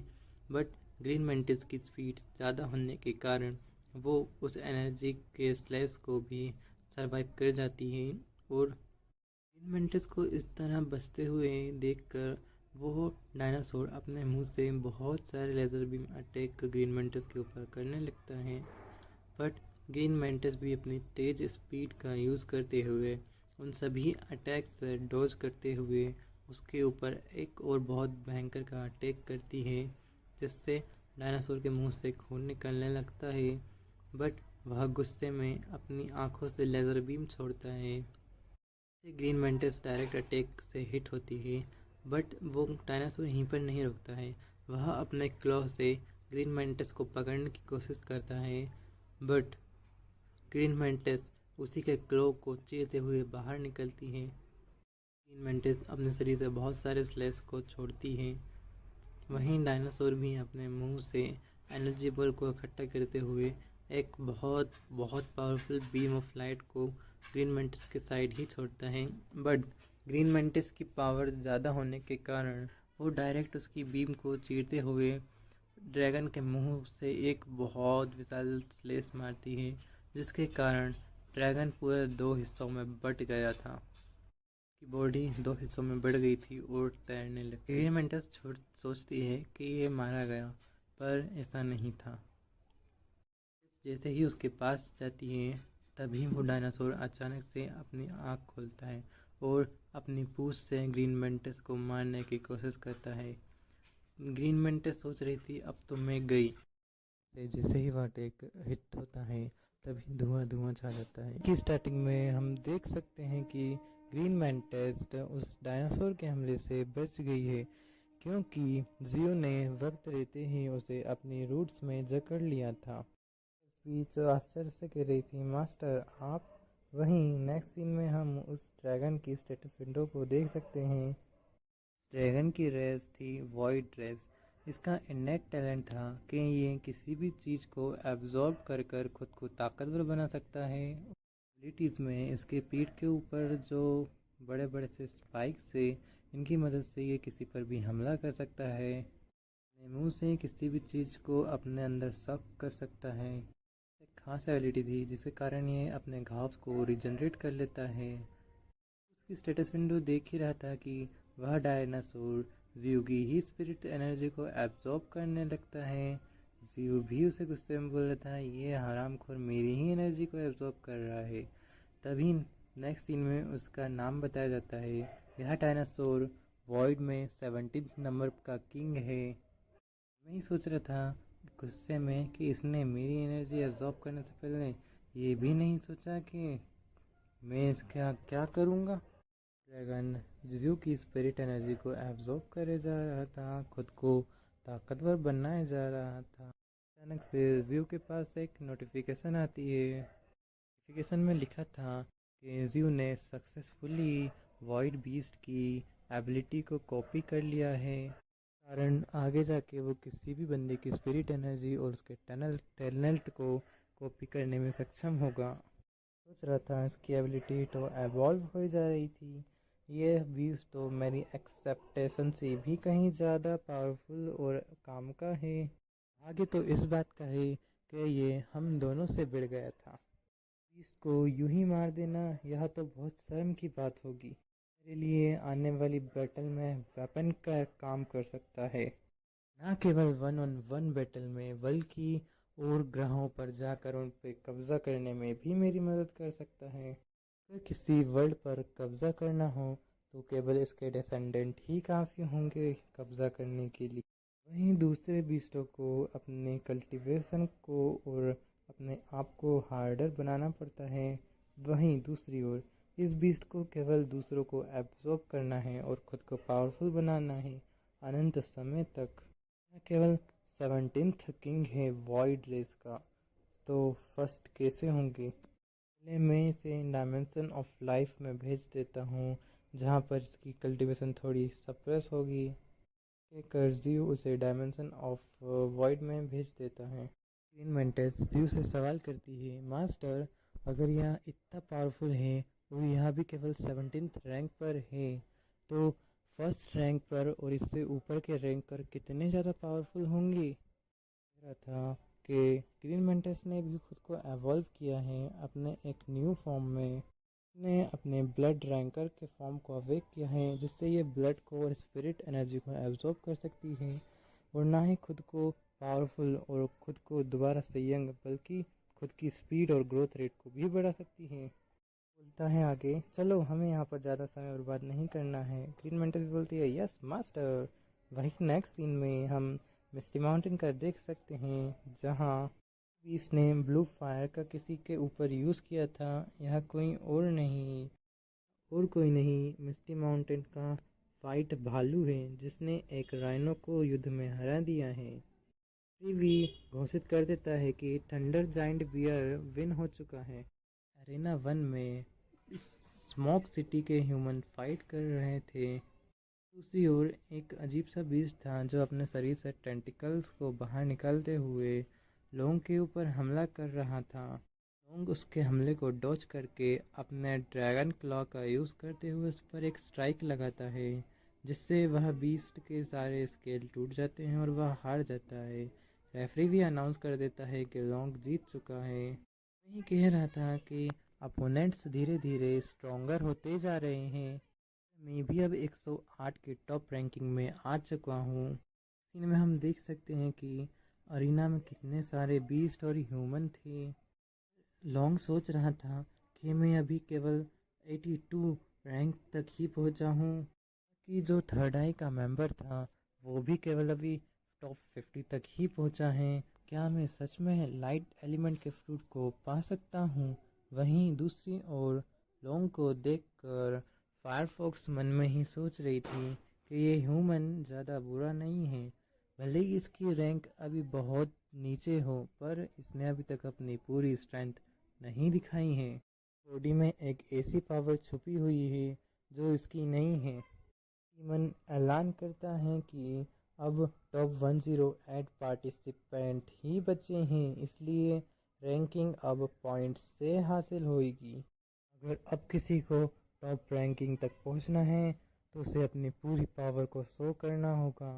बट ग्रीन मेंटिस की स्पीड ज़्यादा होने के कारण वो उस एनर्जी के स्लैश को भी सरवाइव कर जाती है और ग्रीन मेंटिस को इस तरह बचते हुए देखकर वो डायनासोर अपने मुंह से बहुत सारे laser beam attack green mantis के ऊपर करने लगता है। बट ग्रीन मेंटिस भी अपनी तेज़ स्पीड का यूज़ करते हुए उन सभी अटैक से डॉज करते हुए उसके ऊपर एक और बहुत भयंकर का अटैक करती है, जिससे डायनासोर के मुंह से खून निकलने लगता है। बट वह गुस्से में अपनी आंखों से लेज़र बीम छोड़ता है। ग्रीन मेंटिस डायरेक्ट अटैक से हिट होती है, बट वो डायनासोर यहीं पर नहीं रुकता है। वह अपने क्लॉ से ग्रीन मेंटिस को पकड़ने की कोशिश करता है, बट ग्रीन मेंटिस उसी के क्लॉ को चीरते हुए बाहर निकलती है। ग्रीन मेंटिस अपने शरीर से बहुत सारे स्लैश को छोड़ती है। वहीं डायनासोर भी अपने मुंह से एनर्जी बॉल को इकट्ठा करते हुए एक बहुत बहुत पावरफुल बीम ऑफ लाइट को ग्रीन मेंटिस के साइड ही छोड़ता है। बट ग्रीन मेंटिस की पावर ज़्यादा होने के कारण वो डायरेक्ट उसकी बीम को चीरते हुए ड्रैगन के मुंह से एक बहुत विशाल स्लेस मारती है, जिसके कारण ड्रैगन पूरे दो हिस्सों में बट गया था। की बॉडी दो हिस्सों में बढ़ गई थी और तैरने लगी। ग्रीन मेंटिस सोचती है कि ये मारा गया, पर ऐसा नहीं था। जैसे ही उसके पास जाती है तभी वो डायनासोर अचानक से अपनी आँख खोलता है और अपनी पूंछ से ग्रीन मेंटिस को मारने की कोशिश करता है। ग्रीन मेंटिस सोच रही थी अब तो मैं गई। जैसे ही वह अटैक हिट होता है तभी धुआं धुआं छा जाता है। कि स्टार्टिंग में हम देख सकते हैं कि ग्रीन मैंटिस उस डायनासोर के हमले से बच गई है, क्योंकि जियो ने वक्त रहते ही उसे अपनी रूट्स में जकड़ लिया था। इस बीच आश्चर्य से कह रही थी, मास्टर आप। वहीं नेक्स्ट सीन में हम उस ड्रैगन की स्टेटस विंडो को देख सकते हैं। ड्रैगन की रेस थी वॉइड रेस। इसका इन्नेट टैलेंट था कि ये किसी भी चीज़ को एब्जॉर्ब कर कर खुद को ताकतवर बना सकता है। एबिलिटीज़ में इसके पीठ के ऊपर जो बड़े बड़े से स्पाइक्स से इनकी मदद से ये किसी पर भी हमला कर सकता है। अपने मुंह से किसी भी चीज़ को अपने अंदर सक कर सकता है। एक खास एबिलिटी थी जिसके कारण ये अपने घाव को रिजनरेट कर लेता है। उसकी स्टेटस विंडो देख ही रहा था कि वह डायनासोर जियो की ही स्पिरिट एनर्जी को एब्जॉर्ब करने लगता है। जियो भी उसे गुस्से में बोल रहा था, ये हरामखोर मेरी ही एनर्जी को एब्जॉर्ब कर रहा है। तभी नेक्स्ट सीन में उसका नाम बताया जाता है। यह डायनासोर वॉइड में 17 नंबर का किंग है। मैं ही सोच रहा था गुस्से में कि इसने मेरी एनर्जी एब्जॉर्ब करने से पहले ये भी नहीं सोचा कि मैं इसका क्या करूँगा। ड्रैगन जियो की स्पिरिट एनर्जी को एब्जॉर्ब करे जा रहा था, खुद को ताकतवर बनाए जा रहा था। अचानक से जियो के पास एक नोटिफिकेशन आती है। नोटिफिकेशन में लिखा था कि जियो ने सक्सेसफुली वॉइड बीस्ट की एबिलिटी को कॉपी कर लिया है, कारण आगे जाके वो किसी भी बंदे की स्पिरिट एनर्जी और उसके टैलेंट को कॉपी करने में सक्षम होगा। सोच रहा था इसकी एबिलिटी तो एवॉल्व हो जा रही थी, ये बीस्ट तो मेरी एक्सेप्टेशन से भी कहीं ज़्यादा पावरफुल और काम का है। आगे तो इस बात का है कि ये हम दोनों से बढ़ गया था। बीस्ट को यूं ही मार देना यह तो बहुत शर्म की बात होगी। मेरे लिए आने वाली बैटल में वेपन का काम कर सकता है, न केवल वन ऑन वन बैटल में बल्कि और ग्रहों पर जाकर उन पर कब्जा करने में भी मेरी मदद कर सकता है। अगर किसी वर्ल्ड पर कब्जा करना हो तो केवल इसके डिसेंडेंट ही काफ़ी होंगे कब्जा करने के लिए। वहीं दूसरे बीस्टों को अपने कल्टीवेशन को और अपने आप को हार्डर बनाना पड़ता है। वहीं दूसरी ओर इस बीस्ट को केवल दूसरों को एब्जॉर्ब करना है और खुद को पावरफुल बनाना है अनंत समय तक। यह केवल 17th किंग है वॉइड रेस का, तो फर्स्ट कैसे होंगे? पहले मैं इसे डायमेंशन ऑफ लाइफ में भेज देता हूँ, जहाँ पर इसकी कल्टीवेशन थोड़ी सप्रेस होगी। कर्जीव उसे डायमेंशन ऑफ वॉइड में भेज देता है। ग्रीन मेंटेस जीव से सवाल करती है, मास्टर अगर यह इतना पावरफुल है और यह भी केवल 17th रैंक पर है, तो फर्स्ट रैंक पर और इससे ऊपर के रैंक पर कितने ज़्यादा पावरफुल होंगे? कह रहा था कि ग्रीन मेंटेस ने भी खुद को एवॉल्व किया है अपने एक न्यू फॉर्म में। ने अपने ब्लड रैंकर के फॉर्म को अवेक किया है, जिससे ये ब्लड को और स्पिरिट एनर्जी को एब्जॉर्ब कर सकती है और ना ही खुद को पावरफुल और खुद को दोबारा से यंग बल्कि खुद की स्पीड और ग्रोथ रेट को भी बढ़ा सकती है। बोलता है आगे, चलो हमें यहाँ पर ज़्यादा समय बर्बाद नहीं करना है। ग्रीन मेंटिस बोलती है, यस मास्टर। वही नेक्स्ट सीन में हम मिस्टी माउंटेन का देख सकते हैं, जहाँ इसने ब्लू फायर का किसी के ऊपर यूज़ किया था। यह कोई नहीं मिस्टी माउंटेन का फाइट भालू है, जिसने एक राइनो को युद्ध में हरा दिया है। भी घोषित कर देता है कि थंडर जाइंट बियर विन हो चुका है। अरेना 1 में स्मोक सिटी के ह्यूमन फाइट कर रहे थे। दूसरी ओर एक अजीब सा बीस्ट था जो अपने शरीर से टेंटिकल्स को बाहर निकालते हुए लोंग के ऊपर हमला कर रहा था। लोंग उसके हमले को डॉज करके अपने ड्रैगन क्लॉ का यूज़ करते हुए उस पर एक स्ट्राइक लगाता है, जिससे वह बीस्ट के सारे स्केल टूट जाते हैं और वह हार जाता है। रेफरी भी अनाउंस कर देता है कि लोंग जीत चुका है। वही कह रहा था कि अपोनेंट्स धीरे धीरे स्ट्रोंगर होते जा रहे हैं। मैं भी अब 108 के टॉप रैंकिंग में आ चुका हूँ। सीन में हम देख सकते हैं कि अरीना में कितने सारे बीस्ट और ह्यूमन थे। लॉन्ग सोच रहा था कि मैं अभी केवल 82 रैंक तक ही पहुँचा हूँ, कि जो थर्ड आई का मेंबर था वो भी केवल अभी टॉप 50 तक ही पहुँचा है। क्या मैं सच में लाइट एलिमेंट के फ्रूट को पा सकता हूँ? वहीं दूसरी ओर लॉन्ग को देखकर फायरफॉक्स मन में ही सोच रही थी कि ये ह्यूमन ज़्यादा बुरा नहीं है। भले ही इसकी रैंक अभी बहुत नीचे हो, पर इसने अभी तक अपनी पूरी स्ट्रेंथ नहीं दिखाई है। बॉडी में एक ऐसी पावर छुपी हुई है जो इसकी नहीं है। ईमन ऐलान करता है कि अब टॉप 108 पार्टिसिपेंट ही बचे हैं, इसलिए रैंकिंग अब पॉइंट्स से हासिल होगी। अगर अब किसी को टॉप रैंकिंग तक पहुंचना है तो उसे अपनी पूरी पावर को शो करना होगा।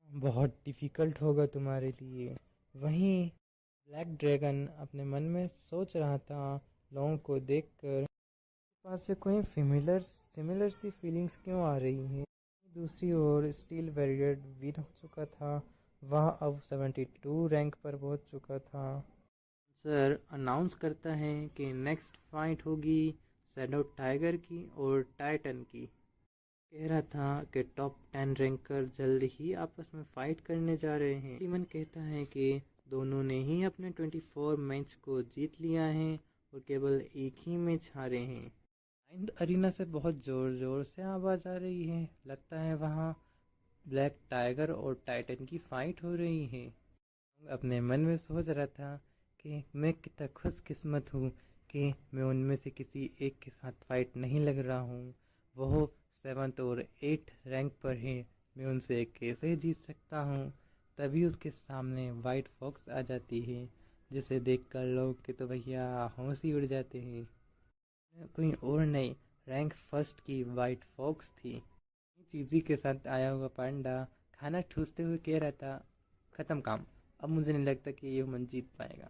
बहुत डिफ़िकल्ट होगा तुम्हारे लिए। वहीं ब्लैक ड्रैगन अपने मन में सोच रहा था, लोगों को देखकर पास से कोई सिमिलर सी फीलिंग्स क्यों आ रही हैं। दूसरी ओर स्टील वैरियर विन हो चुका था, वह अब 72 रैंक पर पहुंच चुका था। सर अनाउंस करता है कि नेक्स्ट फाइट होगी शैडो टाइगर की और टाइटन की। कह रहा था कि टॉप 10 रैंकर जल्द ही आपस में फाइट करने जा रहे हैं। टीमन कहता है कि दोनों ने ही अपने 24 मैच को जीत लिया है और केवल एक ही मैच हारे हैं। अरीना से बहुत ज़ोर से आवाज़ आ रही है। लगता है वहाँ ब्लैक टाइगर और टाइटन की फाइट हो रही है। अपने मन में सोच रहा था कि मैं कितना खुशकिस्मत हूँ कि मैं उनमें से किसी एक के साथ फाइट नहीं लग रहा हूँ। वो 7th और 8th रैंक पर है, मैं उनसे कैसे जीत सकता हूँ। तभी उसके सामने वाइट फॉक्स आ जाती है, जिसे देखकर लोग के तो भैया होश ही उड़ जाते हैं। कोई और नहीं, रैंक फर्स्ट की वाइट फॉक्स थी। चीज़ी के साथ आया हुआ पांडा खाना ठूसते हुए कह रहा था, ख़त्म काम, अब मुझे नहीं लगता कि ये मन जीत पाएगा।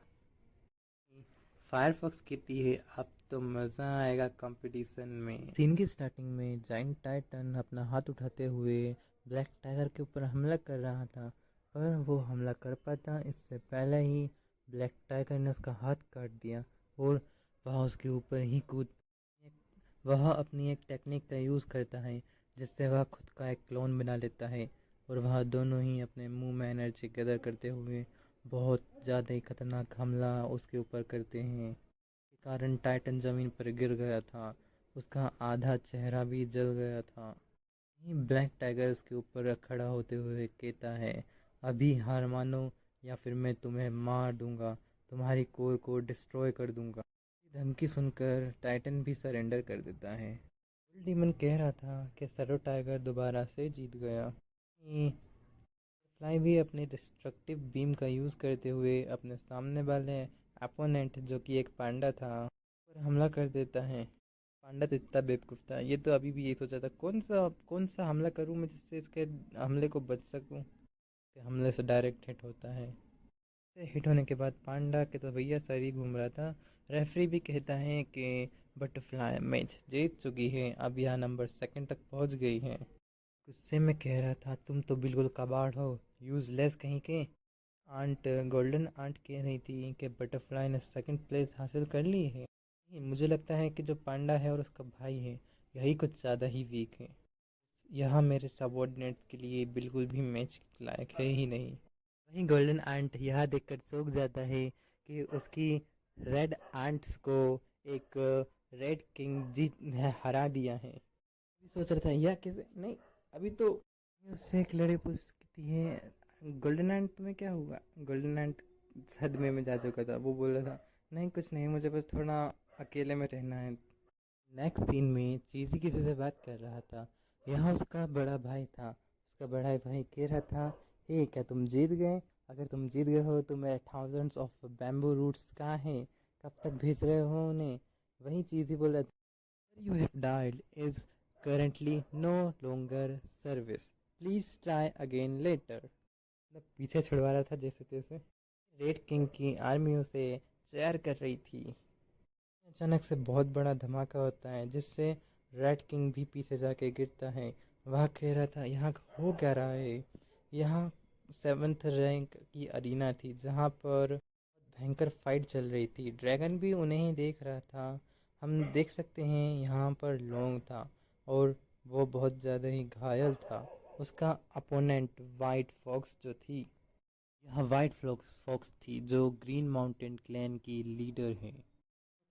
फायरफॉक्स कहती है अब तो मज़ा आएगा कंपटीशन में। सीन की स्टार्टिंग में जाइंट टाइटन अपना हाथ उठाते हुए ब्लैक टाइगर के ऊपर हमला कर रहा था, पर वो हमला कर पाता इससे पहले ही ब्लैक टाइगर ने उसका हाथ काट दिया और वह उसके ऊपर ही कूद। वह अपनी एक टेक्निक का यूज़ करता है जिससे वह खुद का एक क्लोन बना लेता है और वह दोनों ही अपने मुंह में एनर्जी गैदर करते हुए बहुत ज़्यादा ही खतरनाक हमला उसके ऊपर करते हैं। के कारण टाइटन ज़मीन पर गिर गया था, उसका आधा चेहरा भी जल गया था। ब्लैक टाइगर उसके ऊपर खड़ा होते हुए कहता है, अभी हार मानो या फिर मैं तुम्हें मार दूंगा, तुम्हारी कोर को डिस्ट्रॉय कर दूंगा। धमकी सुनकर टाइटन भी सरेंडर कर देता है। डीमन कह रहा था कि सरो टाइगर दोबारा से जीत गया। फ्लाई भी अपने डिस्ट्रक्टिव बीम का यूज़ करते हुए अपने सामने वाले अपोनेंट जो कि एक पांडा था पर हमला कर देता है। पांडा तो इतना बेवकूफ़ था, ये तो अभी भी यही सोचा था कौन सा हमला करूं मैं जिससे इसके हमले को बच सकूं। कि हमले से डायरेक्ट हिट होता है। हिट होने के बाद पांडा के तो भैया सर ही घूम रहा था। रेफरी भी कहता है कि बटरफ्लाई मैच जीत चुकी है, अब यह नंबर सेकंड तक पहुंच गई है। गुस्से में कह रहा था, तुम तो बिल्कुल कबाड़ हो, यूजलेस कहीं के। आंट गोल्डन आंट कह रही थी कि बटरफ्लाई ने सेकंड प्लेस हासिल कर ली है। मुझे लगता है कि जो पांडा है और उसका भाई है यही कुछ ज़्यादा ही वीक है, यह मेरे सबॉर्डिनेट्स के लिए बिल्कुल भी मैच लायक है ही नहीं। वहीं गोल्डन आंट यह देखकर चौंक जाता है कि उसकी रेड आंट्स को एक रेड किंग जीत हरा दिया है। अभी सोच रहा था यह कैसे नहीं, अभी तो उससे एक लड़े पूछती है, गोल्डन आंट तुम्हें क्या हुआ। गोल्डन आंट सदमे में जा चुका था, वो बोल रहा था नहीं कुछ नहीं, मुझे बस थोड़ा अकेले में रहना है। नेक्स्ट सीन में चीज़ी किसी से बात कर रहा था, यहाँ उसका बड़ा भाई था। उसका बड़ा भाई कह रहा था, हे क्या तुम जीत गए, अगर तुम जीत गए हो तो मेरे थाउजेंड्स ऑफ बैम्बू रूट्स कहाँ हैं, कब तक भेज रहे हो उन्हें। वहीं चीज़ी बोला, you have dialled is currently no longer service, please try again later. मतलब पीछे छुड़वा रहा था जैसे तैसे। रेड किंग की आर्मी उसे चेयर कर रही थी। अचानक से बहुत बड़ा धमाका होता है जिससे रेड किंग भी पीछे जाके गिरता है। वह कह रहा था यहाँ हो क्या रहा है। यहाँ 7th रैंक की अरीना थी जहाँ पर भयंकर फाइट चल रही थी। ड्रैगन भी उन्हें ही देख रहा था। हम देख सकते हैं यहाँ पर लोंग था और वो बहुत ज़्यादा ही घायल था। उसका अपोनेंट वाइट फॉक्स जो थी, यह वाइट फॉक्स थी जो ग्रीन माउंटेन क्लैन की लीडर है।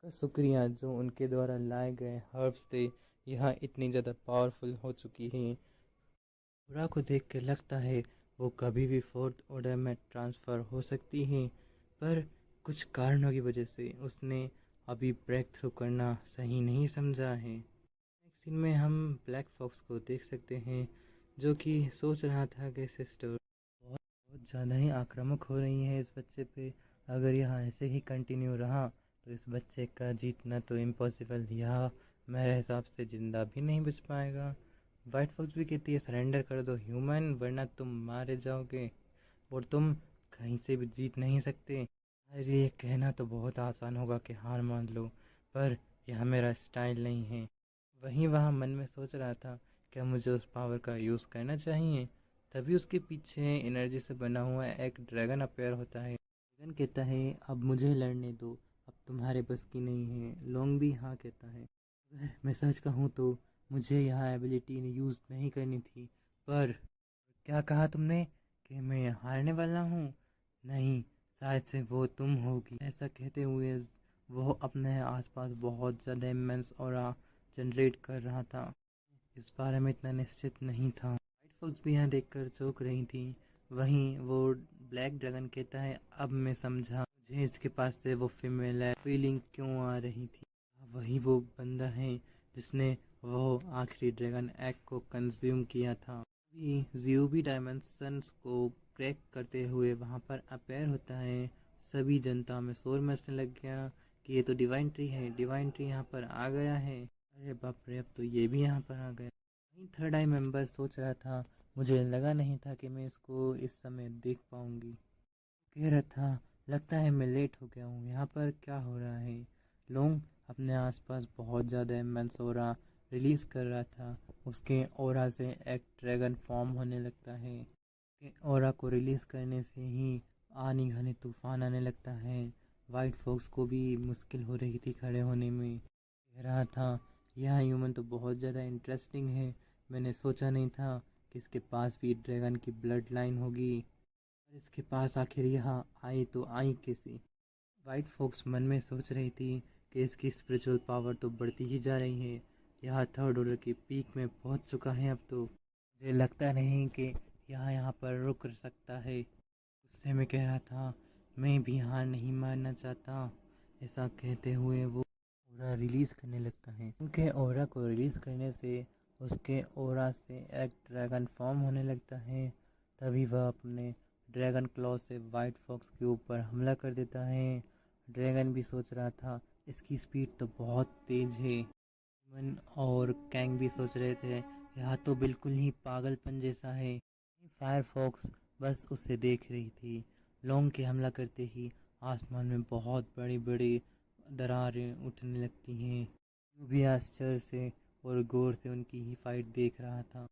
का शुक्रिया जो उनके द्वारा लाए गए हर्ब्स थे, यह इतनी ज़्यादा पावरफुल हो चुकी हैं। बुरा को देख के लगता है वो कभी भी फोर्थ ऑर्डर में ट्रांसफ़र हो सकती हैं, पर कुछ कारणों की वजह से उसने अभी ब्रेक थ्रू करना सही नहीं समझा है। नेक्स्ट सीन में हम ब्लैक फॉक्स को देख सकते हैं जो कि सोच रहा था कि सिस्टर बहुत ज़्यादा ही आक्रामक हो रही है इस बच्चे पे। अगर यह ऐसे ही कंटिन्यू रहा तो इस बच्चे का जीतना तो इम्पॉसिबल, यह मेरे हिसाब से ज़िंदा भी नहीं बच पाएगा। वाइट फॉक्स भी कहती है सरेंडर कर दो ह्यूमन, वरना तुम मारे जाओगे और तुम कहीं से भी जीत नहीं सकते। मेरे लिए कहना तो बहुत आसान होगा कि हार मान लो, पर यह मेरा स्टाइल नहीं है। वहीं वह मन में सोच रहा था क्या मुझे उस पावर का यूज़ करना चाहिए। तभी उसके पीछे एनर्जी से बना हुआ एक ड्रैगन अपेयर होता है। ड्रैगन कहता है अब मुझे लड़ने दो, अब तुम्हारे बस की नहीं है। लोंग भी हाँ कहता है, अगर मैं सच कहूँ तो मुझे यह एबिलिटी यूज़ नहीं करनी थी, पर क्या कहा तुमने कि मैं हारने वाला हूँ। नहीं, शायद से वो तुम होगी। ऐसा कहते हुए वो अपने आसपास बहुत ज़्यादा इमेंस ऑरा जनरेट कर रहा था। इस बारे में इतना निश्चित नहीं था। वाइट फॉक्स भी यहाँ देखकर चौंक रही थी। वहीं वो ब्लैक ड्रैगन कहता है अब मैं समझा मुझे इसके पास से वो फीमेल फीलिंग क्यों आ रही थी। वही वो बंदा है जिसने वो आखिरी ड्रैगन एग को कंज्यूम किया था। ज़्यूबी डायमेंशंस को क्रैक करते हुए वहाँ पर अपेयर होता है। सभी जनता में शोर मचने लग गया कि ये तो डिवाइन ट्री है, डिवाइन ट्री यहाँ पर आ गया है। अरे बाप रे, अब तो ये भी यहाँ पर आ गया। वहीं थर्ड आई मेंबर सोच रहा था मुझे लगा नहीं था कि मैं इसको इस समय देख पाऊंगी। कह रहा था लगता है मैं लेट हो गया हूँ, यहाँ पर क्या हो रहा है? लोंग अपने आसपास बहुत ज़्यादा इमेंस ऑरा रिलीज़ कर रहा था। उसके ऑरा से एक ड्रैगन फॉर्म होने लगता है। के ऑरा को रिलीज़ करने से ही आनी घनी तूफान आने लगता है। वाइट फॉक्स को भी मुश्किल हो रही थी खड़े होने में। कह रहा था, यह ह्यूमन तो बहुत ज़्यादा इंटरेस्टिंग है। मैंने सोचा नहीं था कि इसके पास भी ड्रैगन की ब्लड लाइन होगी, और इसके पास आखिर यहाँ आई तो आई कैसे? वाइट फॉक्स मन में सोच रही थी कि इसकी स्पिरिचुअल पावर तो बढ़ती ही जा रही है। यह थर्ड ऑर्डर की पीक में पहुंच चुका है अब तो। मुझे लगता नहीं कि यहाँ पर रुक सकता है। गुस्से में कह रहा था, मैं भी हार नहीं मानना चाहता। ऐसा कहते हुए वो ऑरा रिलीज करने लगता है। उनके ऑरा को रिलीज करने से उसके ऑरा से एक ड्रैगन फॉर्म होने लगता है। तभी वह अपने ड्रैगन क्लॉ से वाइट फॉक्स के ऊपर हमला कर देता है। ड्रैगन भी सोच रहा था, इसकी स्पीड तो बहुत तेज है। मन और कैंग भी सोच रहे थे, यह तो बिल्कुल ही पागलपन जैसा है। फायरफॉक्स बस उसे देख रही थी। लोंग के हमला करते ही आसमान में बहुत बड़ी बड़ी दरारें उठने लगती हैं। वो भी आश्चर्य से और गौर से उनकी ही फाइट देख रहा था।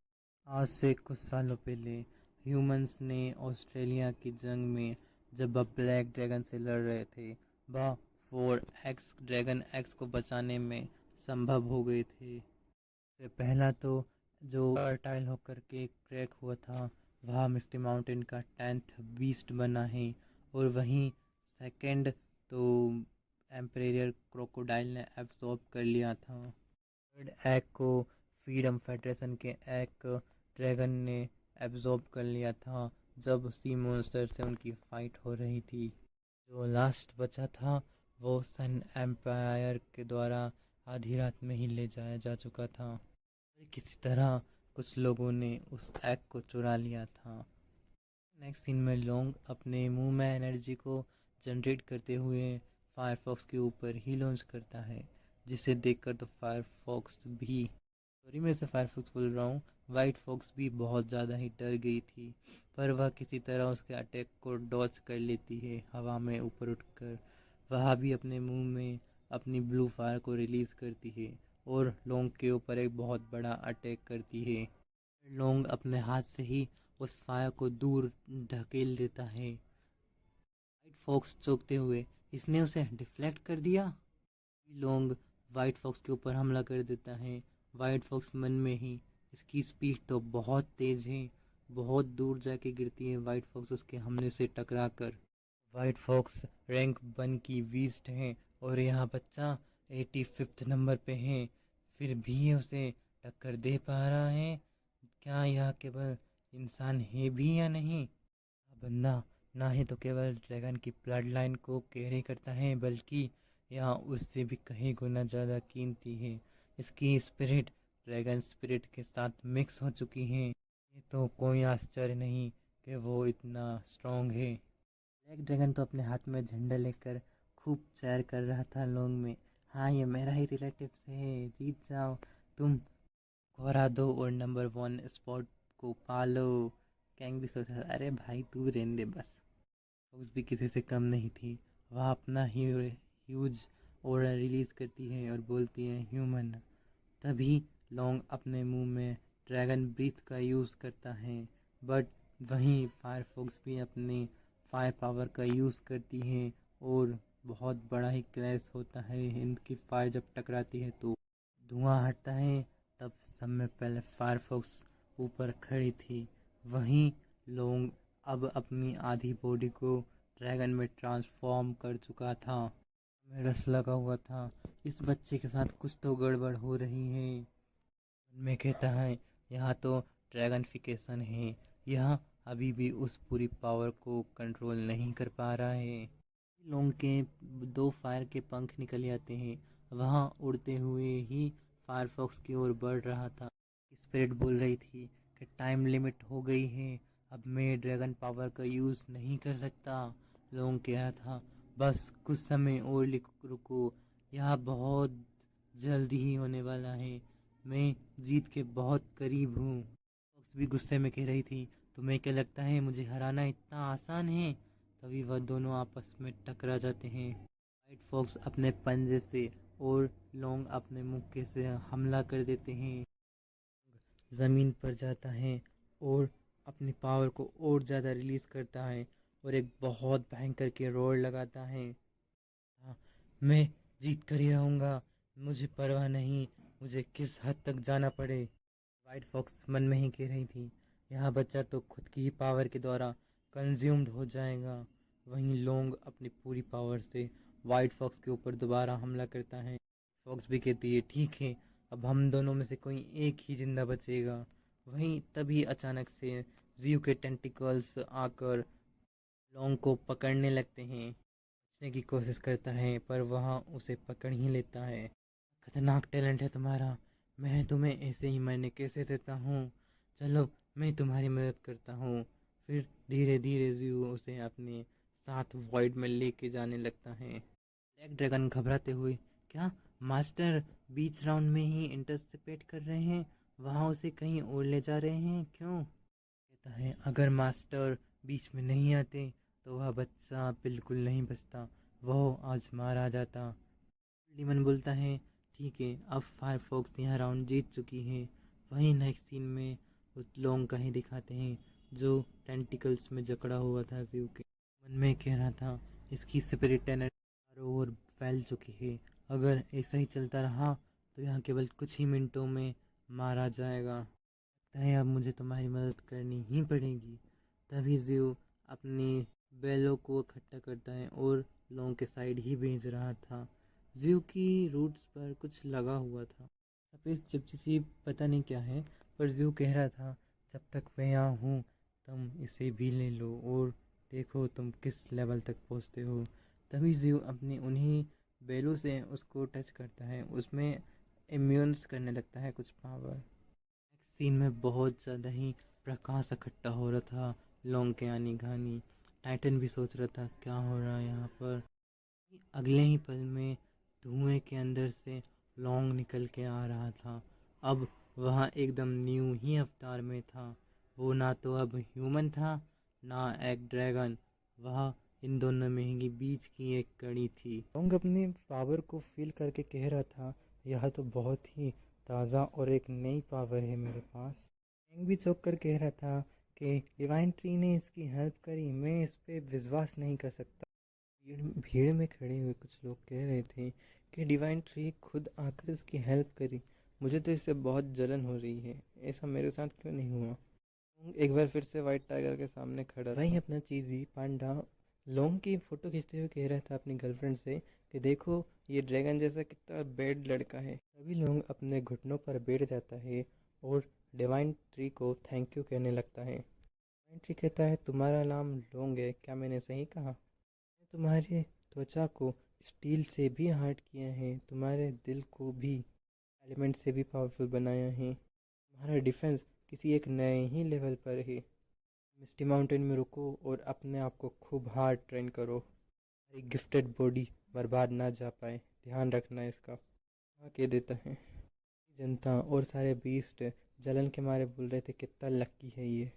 आज से कुछ सालों पहले ह्यूमंस ने ऑस्ट्रेलिया की जंग में जब वह ब्लैक ड्रैगन से लड़ रहे थे, वह 4X ड्रैगन एक्स को बचाने में संभव हो गए थे। से पहला तो जो फर्टाइल होकर के क्रैक हुआ था, वह मिस्टी माउंटेन का 10th बीस्ट बना है। और वहीं सेकंड तो एम्परेरियर क्रोकोडाइल ने एब्सॉर्ब कर लिया था। थर्ड एग को फ्रीडम फेडरेशन के एग ड्रैगन ने एब्सॉर्ब कर लिया था जब सी मॉन्स्टर से उनकी फाइट हो रही थी। जो लास्ट बचा था वो सन एम्पायर के द्वारा आधी रात में ही ले जाया जा चुका था। किसी तरह कुछ लोगों ने उस एग को चुरा लिया था। नेक्स्ट सीन में लोंग अपने मुंह में एनर्जी को जनरेट करते हुए फायरफॉक्स के ऊपर ही लॉन्च करता है, जिसे देखकर तो फायरफॉक्स भी, सॉरी मैं इसे फायरफॉक्स बोल रहा हूँ, वाइट फॉक्स भी बहुत ज़्यादा ही डर गई थी। पर वह किसी तरह उसके अटैक को डॉच कर लेती है। हवा में ऊपर उठकर वह भी अपने मुंह में अपनी ब्लू फायर को रिलीज़ करती है और लोंग के ऊपर एक बहुत बड़ा अटैक करती है। लोंग अपने हाथ से ही उस फायर को दूर ढकेल देता है। वाइट फॉक्स चौंकते हुए, इसने उसे डिफ्लेक्ट कर दिया। लोंग वाइट फॉक्स के ऊपर हमला कर देता है। वाइट फॉक्स मन में ही, इसकी स्पीड तो बहुत तेज है, बहुत दूर जाके गिरती है वाइट फॉक्स उसके हमले से टकरा कर। वाइट फॉक्स रैंक 1 की बीस्ट है और यहाँ बच्चा 85th नंबर पे है, फिर भी उसे टक्कर दे पा रहा है। क्या यह केवल इंसान है भी या नहीं? बंदा ना ही तो केवल ड्रैगन की ब्लड लाइन को कैरी करता है, बल्कि यह उससे भी कहीं गुना ज़्यादा कीमती है। इसकी स्पिरिट ड्रैगन स्पिरिट के साथ मिक्स हो चुकी है। ये तो कोई आश्चर्य नहीं कि वो इतना स्ट्रांग है। ब्लैक ड्रैगन तो अपने हाथ में झंडा लेकर खूब सैर कर रहा था लॉन्ग में। हाँ, ये मेरा ही रिलेटिव है, जीत जाओ तुम, घोरा दो और नंबर 1 स्पॉट को पालो। कैंग भी सोचा, अरे भाई तू रहने दे बस। फोक्स भी किसी से कम नहीं थी। वह अपना ह्यूज ऑरा रिलीज करती है और बोलती है, ह्यूमन। तभी लॉन्ग अपने मुंह में ड्रैगन ब्रीथ का यूज़ करता है, बट वहीं फायरफॉक्स भी अपने फायर पावर का यूज़ करती है और बहुत बड़ा ही क्लैश होता है। इनकी फायर जब टकराती है तो धुआं हटता है। तब सब में पहले फायरफॉक्स ऊपर खड़ी थी, वहीं लोंग अब अपनी आधी बॉडी को ड्रैगन में ट्रांसफॉर्म कर चुका था। में रस लगा हुआ था, इस बच्चे के साथ कुछ तो गड़बड़ हो रही है। मैं कहता है, यहाँ तो ड्रैगनिफिकेशन है, यह अभी भी उस पूरी पावर को कंट्रोल नहीं कर पा रहा है। लोंग के 2 फायर के पंख निकल आते हैं। वहाँ उड़ते हुए ही फायरफॉक्स की ओर बढ़ रहा था। स्पिरिट बोल रही थी कि टाइम लिमिट हो गई है, अब मैं ड्रैगन पावर का यूज़ नहीं कर सकता। लोंग कह रहा था, बस कुछ समय और रुको, यह बहुत जल्दी ही होने वाला है, मैं जीत के बहुत करीब हूँ। फॉक्स भी गुस्से में कह रही थी, तुम्हें क्या लगता है मुझे हराना इतना आसान है? तभी वह दोनों आपस में टकरा जाते हैं। वाइट फॉक्स अपने पंजे से और लॉन्ग अपने मुक्के से हमला कर देते हैं। ज़मीन पर जाता है और अपनी पावर को और ज़्यादा रिलीज़ करता है और एक बहुत भयंकर के रोर लगाता है। हाँ, मैं जीत कर ही रहूँगा, मुझे परवाह नहीं, मुझे किस हद तक जाना पड़े। वाइट फॉक्स मन में ही कह रही थी, यह बच्चा तो खुद की ही पावर के द्वारा कंज्यूम्ड हो जाएगा। वहीं लोंग अपनी पूरी पावर से वाइट फॉक्स के ऊपर दोबारा हमला करता है। फॉक्स भी कहती है, ठीक है, अब हम दोनों में से कोई एक ही जिंदा बचेगा। वहीं तभी अचानक से जीव के टेंटिकल्स आकर लोंग को पकड़ने लगते हैं। बचने की कोशिश करता है पर वह उसे पकड़ ही लेता है। खतरनाक टैलेंट है तुम्हारा, मैं तुम्हें ऐसे ही मरने कैसे देता हूँ, चलो मैं तुम्हारी मदद करता हूँ। फिर धीरे धीरे जीव उसे अपने साथ वॉइड में लेके जाने लगता है। ब्लैक ड्रैगन घबराते हुए, क्या मास्टर बीच राउंड में ही इंटरसेप्ट कर रहे हैं, वहाँ उसे कहीं और ले जा रहे हैं क्यों? कहता है, अगर मास्टर बीच में नहीं आते तो वह बच्चा बिल्कुल नहीं बचता, वह आज मारा जाता। डीमन बोलता है, ठीक है, अब फायरफॉक्स यहाँ राउंड जीत चुकी है। वहीं नेक्स्ट सीन में उस लोंग का ही दिखाते हैं जो टेंटिकल्स में जकड़ा हुआ था जीव के। मन में कह रहा था, इसकी स्पिरिट एनर्जी चारों ओर फैल चुकी है, अगर ऐसा ही चलता रहा तो यहाँ केवल कुछ ही मिनटों में मारा जाएगा। लगता है अब मुझे तुम्हारी मदद करनी ही पड़ेगी। तभी जीव अपनी बैलों को इकट्ठा करता है और लोगों के साइड ही भेज रहा था। जीव की रूट्स पर कुछ लगा हुआ था, सफ़ेद चिपचिपी, पता नहीं क्या है, पर जीव कह रहा था, जब तक मैं यहाँ हूँ तुम इसे भी ले लो और देखो तुम किस लेवल तक पहुँचते हो। तभी जीव अपनी उन्हीं बैलों से उसको टच करता है, उसमें इम्यून्स करने लगता है कुछ पावर। सीन में बहुत ज़्यादा ही प्रकाश इकट्ठा हो रहा था लॉन्ग के आनी कहानी। टाइटन भी सोच रहा था क्या हो रहा है यहाँ पर। अगले ही पल में धुएं के अंदर से लॉन्ग निकल के आ रहा था। अब वह एकदम न्यू ही अवतार में था। वो ना तो अब ह्यूमन था ना एक ड्रैगन, वह इन दोनों में ही बीच की एक कड़ी थी। लॉन्ग अपनी पावर को फील करके कह रहा था, यह तो बहुत ही ताज़ा और एक नई पावर है मेरे पास। एंग भी चौंक कर कह रहा था कि डिवाइन ट्री ने इसकी हेल्प करी, मैं इस पे विश्वास नहीं कर सकता। भीड़ में खड़े हुए कुछ लोग कह रहे थे कि डिवाइन ट्री खुद आकर इसकी हेल्प करी, मुझे तो इससे बहुत जलन हो रही है, ऐसा मेरे साथ क्यों नहीं हुआ। एक बार फिर से वाइट टाइगर के सामने खड़ा वहीं अपना चीज़ी पांडा लोंग की फ़ोटो खींचते हुए कह रहा था अपनी गर्लफ्रेंड से कि देखो ये ड्रैगन जैसा कितना बैड लड़का है। सभी लोग अपने घुटनों पर बैठ जाता है और डिवाइन ट्री को थैंक यू कहने लगता है। डिवाइन ट्री कहता है, तुम्हारा नाम लोंग है, क्या मैंने सही कहा? मैंने तुम्हारे त्वचा को स्टील से भी हार्ड किया है, तुम्हारे दिल को भी एलिमेंट से भी पावरफुल बनाया है, तुम्हारा डिफेंस किसी एक नए ही लेवल पर है। मिस्टी माउंटेन में रुको और अपने आप को खूब हार्ड ट्रेन करो, हमारी गिफ्टेड बॉडी बर्बाद ना जा पाए, ध्यान रखना इसका। हाँ कह देता है। जनता और सारे बीस्ट जलन के मारे बोल रहे थे, कितना लकी है ये।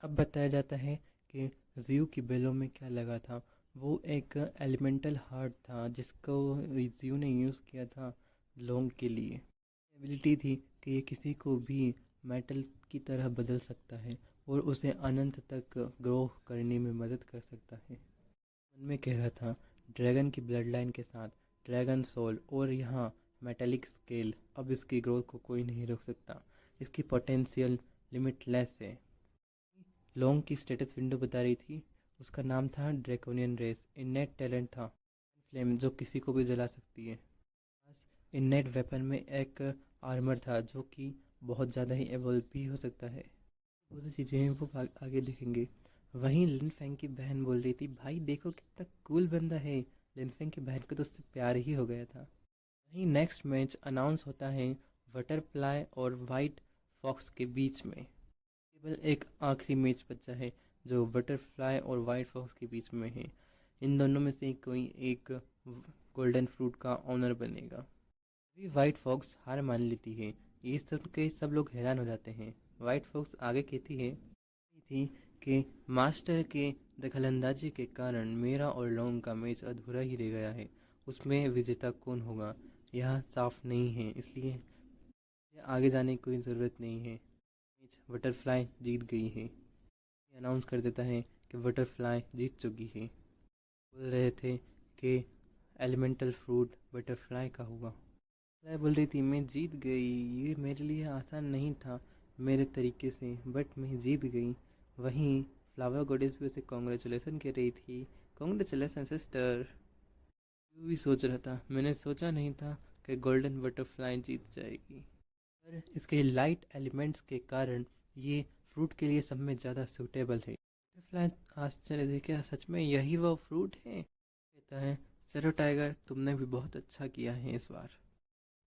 अब बताया जाता है कि जीव की बेलों में क्या लगा था। वो एक एलिमेंटल हार्ट था जिसको जीव ने यूज़ किया था लोंग के लिए। एबिलिटी थी कि ये किसी को भी मेटल की तरह बदल सकता है और उसे अनंत तक ग्रो करने में मदद कर सकता है। मन में कह रहा था, ड्रैगन की ब्लड लाइन के साथ ड्रैगन सोल और यहाँ मेटेलिक स्केल, अब इसकी ग्रोथ को कोई नहीं रोक सकता, इसकी पोटेंशियल लिमिटलेस है। लॉन्ग की स्टेटस विंडो बता रही थी, उसका नाम था ड्रैकोनियन रेस। इननेट टैलेंट था फ्लेम जो किसी को भी जला सकती है। इननेट वेपन में एक आर्मर था जो कि बहुत ज़्यादा ही एवॉल्व भी हो सकता है। बहुत सी चीज़ें हैं वो आगे देखेंगे। वहीं लिनफेंग की बहन बोल रही थी, भाई देखो कितना कूल बंदा है। लिनफेंग की बहन को तो उससे प्यार ही हो गया था। वहीं नेक्स्ट मैच अनाउंस होता है बटरफ्लाई और वाइट फॉक्स के बीच में। केवल एक आखिरी मैच बचा है जो बटरफ्लाई और वाइट फॉक्स के बीच में है। इन दोनों में से कोई एक गोल्डन फ्रूट का ऑनर बनेगा। अभी वाइट फॉक्स हार मान लेती है। ये सुन के सब लोग हैरान हो जाते हैं। वाइट फॉक्स आगे कहती है थी कि मास्टर के दखलंदाजी के कारण मेरा और लोंग का मैच अधूरा ही रह गया है। उसमें विजेता कौन होगा यह साफ नहीं है, इसलिए आगे जाने की कोई ज़रूरत नहीं है। मैच बटरफ्लाई जीत गई है। ये अनाउंस कर देता है कि बटरफ्लाई जीत चुकी है। बोल रहे थे कि एलिमेंटल फ्रूट बटरफ्लाई का हुआ। बटरफ्लाई बोल रही थी मैं जीत गई, ये मेरे लिए आसान नहीं था मेरे तरीके से, बट मैं जीत गई। वहीं फ्लावर गॉडेस भी उसे कॉन्ग्रेचुलेसन कह रही थी, कॉन्ग्रेचुलेसन सिस्टर। वो भी सोच रहा था मैंने सोचा नहीं था कि गोल्डन बटरफ्लाई जीत जाएगी, पर इसके लाइट एलिमेंट्स के कारण ये फ्रूट के लिए सब में ज़्यादा सूटेबल है। बटरफ्लाई आश्चर्य से क्या सच में यही वो फ्रूट है? कहता है चलो टाइगर तुमने भी बहुत अच्छा किया है इस बार।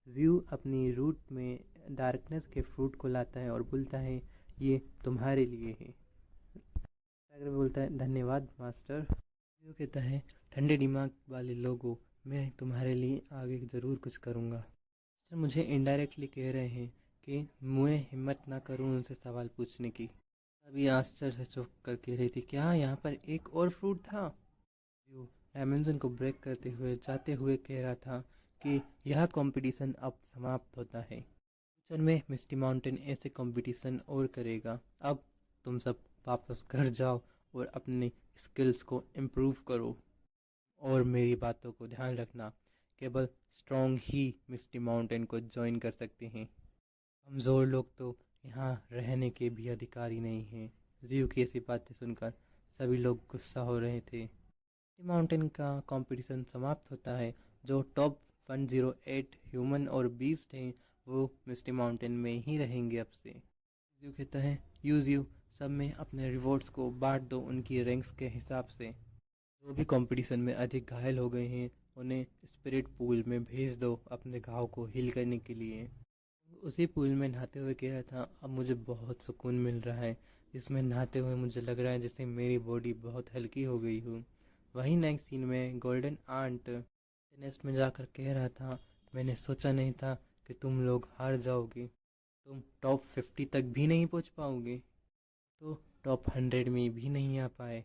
ज़्यू अपनी रूट में डार्कनेस के फ्रूट को लाता है और बोलता है ये तुम्हारे लिए है। टाइगर बोलता है धन्यवाद मास्टर। ज़्यू कहता है ठंडे दिमाग वाले लोगों, मैं तुम्हारे लिए आगे ज़रूर कुछ करूँगा। मास्टर मुझे इनडायरेक्टली कह रहे हैं कि मैं हिम्मत ना करूँ उनसे सवाल पूछने की। अभी आश्चर्य से चौंक कर कह रही थी क्या यहाँ पर एक और फ्रूट था? ज़्यू डायमेंशन को ब्रेक करते हुए जाते हुए कह रहा था कि यह कंपटीशन अब समाप्त होता है। फ्यूचर में मिस्टी माउंटेन ऐसे कंपटीशन और करेगा। अब तुम सब वापस घर जाओ और अपनी स्किल्स को इम्प्रूव करो, और मेरी बातों को ध्यान रखना, केवल स्ट्रॉन्ग ही मिस्टी माउंटेन को ज्वाइन कर सकते हैं। कमज़ोर लोग तो यहाँ रहने के भी अधिकारी नहीं हैं। ज़्यू की ऐसी बातें सुनकर सभी लोग गुस्सा हो रहे थे। मिस्टी माउंटेन का कंपटीशन समाप्त होता है। जो टॉप 108 ह्यूमन और बीस्ट हैं वो मिस्टी माउंटेन में ही रहेंगे अब से। ज़्यू कहता है यू सब में अपने रिवॉर्ड्स को बांट दो उनकी रैंक्स के हिसाब से। जो भी कंपटीशन में अधिक घायल हो गए हैं उन्हें स्पिरिट पूल में भेज दो अपने घाव को हील करने के लिए। उसी पूल में नहाते हुए कह रहा था अब मुझे बहुत सुकून मिल रहा है, इसमें नहाते हुए मुझे लग रहा है जैसे मेरी बॉडी बहुत हल्की हो गई हो। वहीं नेक्स्ट सीन में गोल्डन आंट नेस्ट में जाकर कह रहा था मैंने सोचा नहीं था कि तुम लोग हार जाओगे, तुम टॉप 50 तक भी नहीं पहुंच पाओगे, तो टॉप 100 में भी नहीं आ पाए।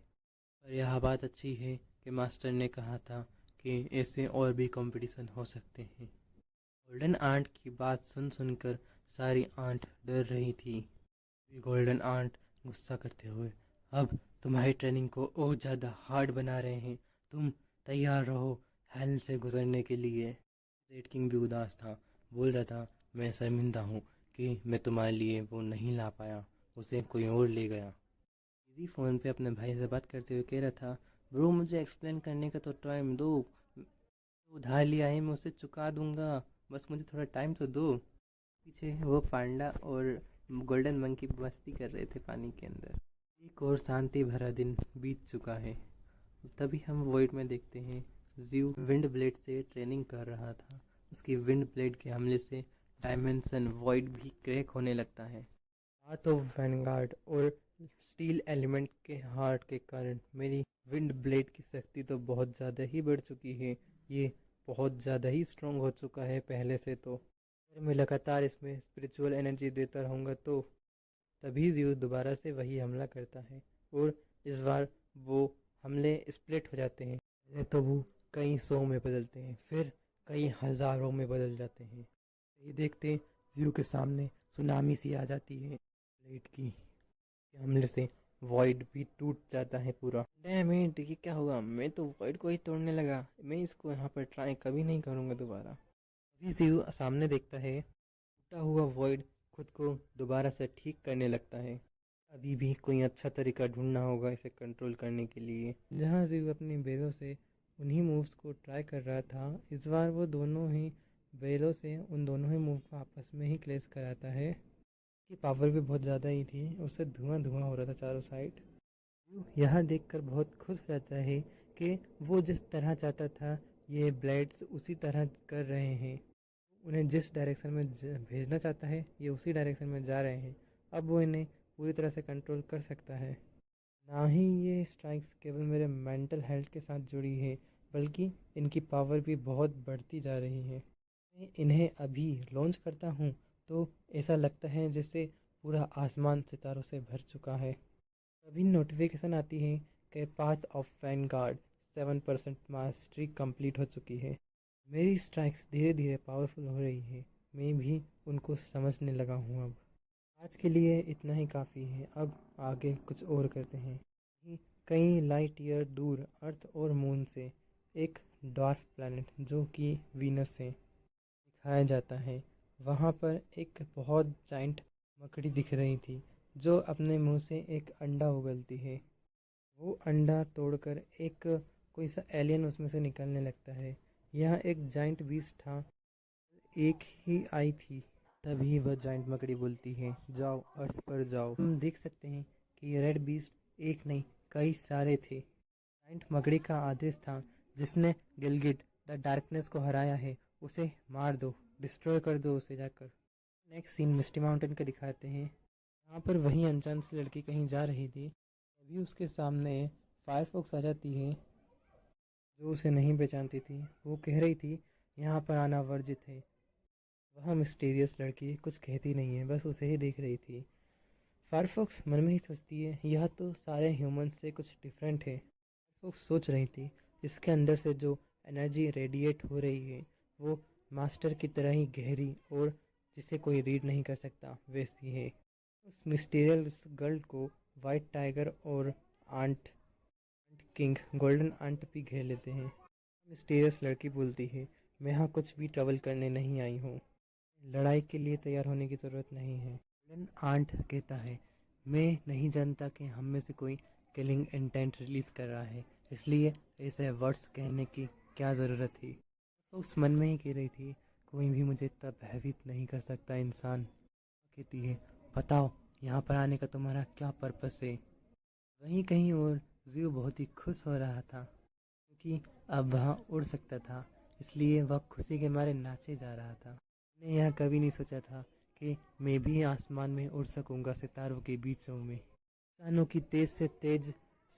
पर यह बात अच्छी है कि मास्टर ने कहा था कि ऐसे और भी कंपटीशन हो सकते हैं। गोल्डन आंट की बात सुनकर सारी आंट डर रही थी। गोल्डन आंट गुस्सा करते हुए अब तुम्हारी ट्रेनिंग को और ज़्यादा हार्ड बना रहे हैं, तुम तैयार रहो हेल से गुजरने के लिए। रेड किंग भी उदास था, बोल रहा था मैं शर्मिंदा हूँ कि मैं तुम्हारे लिए वो नहीं ला पाया, उसे कोई और ले गया। इजी फ़ोन पे अपने भाई से बात करते हुए कह रहा था ब्रो मुझे एक्सप्लेन करने का तो टाइम दो, उधार लिया है मैं उसे चुका दूंगा, बस मुझे थोड़ा टाइम तो दो। पीछे वो पांडा और गोल्डन मंकी मस्ती कर रहे थे पानी के अंदर। एक और शांति भरा दिन बीत चुका है। तभी हम वॉइड में देखते हैं ज़्यू विंड ब्लेड से ट्रेनिंग कर रहा था। उसकी विंड ब्लेड के हमले से डायमेंशन वॉइड भी क्रैक होने लगता है। हाथ ऑफ वैनगार्ड और स्टील एलिमेंट के हार्ट के कारण मेरी विंड ब्लेड की शक्ति तो बहुत ज़्यादा ही बढ़ चुकी है। ये बहुत ज़्यादा ही स्ट्रॉन्ग हो चुका है पहले से। तो अगर मैं लगातार इसमें स्पिरिचुअल एनर्जी देता रहूँगा तो तभी ज़्यू दोबारा से वही हमला करता है, और इस बार वो हमले स्प्लिट हो जाते हैं। पहले तो वो कई 100 में बदलते हैं, फिर कई हज़ारों में बदल जाते हैं। ये देखते ज़्यू के सामने सुनामी सी आ जाती है ब्लेड की हमले से। वॉइड भी टूट जाता है पूरा। डैम इट, ये क्या होगा, मैं तो वॉइड को ही तोड़ने लगा, मैं इसको यहाँ पर ट्राई कभी नहीं करूँगा दोबारा। अभी ज़्यू सामने देखता है टूटा हुआ वॉइड खुद को दोबारा से ठीक करने लगता है। अभी भी कोई अच्छा तरीका ढूंढना होगा इसे कंट्रोल करने के लिए। जहाँ ज़्यू अपनी बेलों से उन्हीं मूव्स को ट्राई कर रहा था, इस बार वो दोनों ही बेलों से उन दोनों ही मूव को आपस में ही क्लेश कराता है। की पावर भी बहुत ज़्यादा ही थी, उससे धुआं धुआं हो रहा था चारों साइड। यह देखकर बहुत खुश हो जाता है कि वो जिस तरह चाहता था ये ब्लेड्स उसी तरह कर रहे हैं। उन्हें जिस डायरेक्शन में भेजना चाहता है ये उसी डायरेक्शन में जा रहे हैं। अब वो इन्हें पूरी तरह से कंट्रोल कर सकता है। ना ही ये स्ट्राइक्स केवल मेरे मेंटल हेल्थ के साथ जुड़ी है, बल्कि इनकी पावर भी बहुत बढ़ती जा रही है। मैं इन्हें अभी लॉन्च करता हूँ तो ऐसा लगता है जैसे पूरा आसमान सितारों से भर चुका है। तभी नोटिफिकेशन आती है कि path of Vanguard 7% mastery complete हो चुकी है। मेरी स्ट्राइक्स धीरे धीरे पावरफुल हो रही है। मैं भी उनको समझने लगा हूँ। अब आज के लिए इतना ही काफ़ी है। अब आगे कुछ और करते हैं। कई लाइट ईयर दूर अर्थ और मून से एक डार्क प्लैनेट जो कि वीनस है दिखाया जाता है। वहाँ पर एक बहुत जाइंट मकड़ी दिख रही थी जो अपने मुंह से एक अंडा उगलती है। वो अंडा तोड़कर एक कोई सा एलियन उसमें से निकलने लगता है। यह एक जाइंट बीस्ट था। एक ही आई थी। तभी वह जाइंट मकड़ी बोलती है, जाओ अर्थ पर जाओ। हम देख सकते हैं कि रेड बीस्ट एक नहीं कई सारे थे। जाइंट मकड़ी का आदेश था जिसने गिलगिट द डार्कनेस को हराया है उसे मार दो, डिस्ट्रॉय कर दो उसे जाकर। नेक्स्ट सीन मिस्टी माउंटेन का दिखाते हैं। यहाँ पर वही अनजान सी लड़की कहीं जा रही थी। तभी उसके सामने फायरफॉक्स आ जाती है जो उसे नहीं पहचानती थी। वो कह रही थी यहाँ पर आना वर्जित है। वह मिस्टीरियस लड़की कुछ कहती नहीं है, बस उसे ही देख रही थी। फायरफॉक्स मन में ही सोचती है यह तो सारे ह्यूमंस से कुछ डिफरेंट है। फायरफॉक्स सोच रही थी इसके अंदर से जो एनर्जी रेडिएट हो रही है वो मास्टर की तरह ही गहरी और जिसे कोई रीड नहीं कर सकता वैसी है। उस मिस्टीरियस गर्ल को वाइट टाइगर और आंट किंग गोल्डन आंट भी घेर लेते हैं। मिस्टीरियस लड़की बोलती है मैं यहाँ कुछ भी ट्रबल करने नहीं आई हूँ। लड़ाई के लिए तैयार होने की ज़रूरत नहीं है। गोल्डन आंट कहता है मैं नहीं जानता कि हम में से कोई किलिंग इंटेंट रिलीज कर रहा है, इसलिए ऐसे वर्ड्स कहने की क्या ज़रूरत थी। तो उस मन में ही कह रही थी कोई भी मुझे इतना भयभीत नहीं कर सकता। इंसान कहती है बताओ यहाँ पर आने का तुम्हारा क्या पर्पस है। वहीं कहीं और जीव बहुत ही खुश हो रहा था क्योंकि अब वहाँ उड़ सकता था, इसलिए वह खुशी के मारे नाचे जा रहा था। मैंने यह कभी नहीं सोचा था कि मैं भी आसमान में उड़ सकूंगा सितारों के बीचों में। इंसानों की तेज से तेज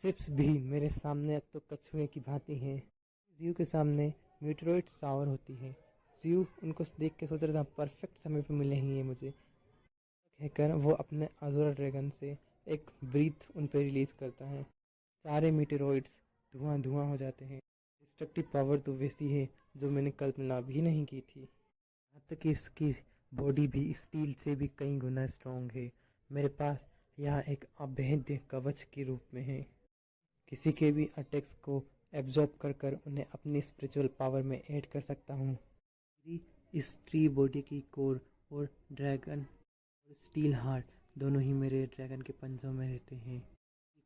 शिप्स भी मेरे सामने अब तो कछुए की भांति हैं। जीव के सामने मीटरोइड टावर होती है। जीव उनको देख के सोच रहा था परफेक्ट समय पर मिलेंगे ये मुझे कहकर वो अपने अज़ोरा ड्रैगन से एक ब्रीथ उन पर रिलीज करता है। सारे मीटेरॉइड्स धुआं धुआं हो जाते हैं। डिस्ट्रक्टिव पावर तो वैसी है जो मैंने कल्पना भी नहीं की थी। यहाँ तक कि इसकी बॉडी भी स्टील से भी कई गुना स्ट्रॉन्ग है। मेरे पास यह एक अभेद्य कवच के रूप में है। किसी के भी अटैक्स को एब्जॉर्ब कर कर उन्हें अपनी स्पिरिचुअल पावर में ऐड कर सकता हूँ। इस ट्री बॉडी की कोर और ड्रैगन और स्टील हार्ट दोनों ही मेरे ड्रैगन के पंजों में रहते हैं।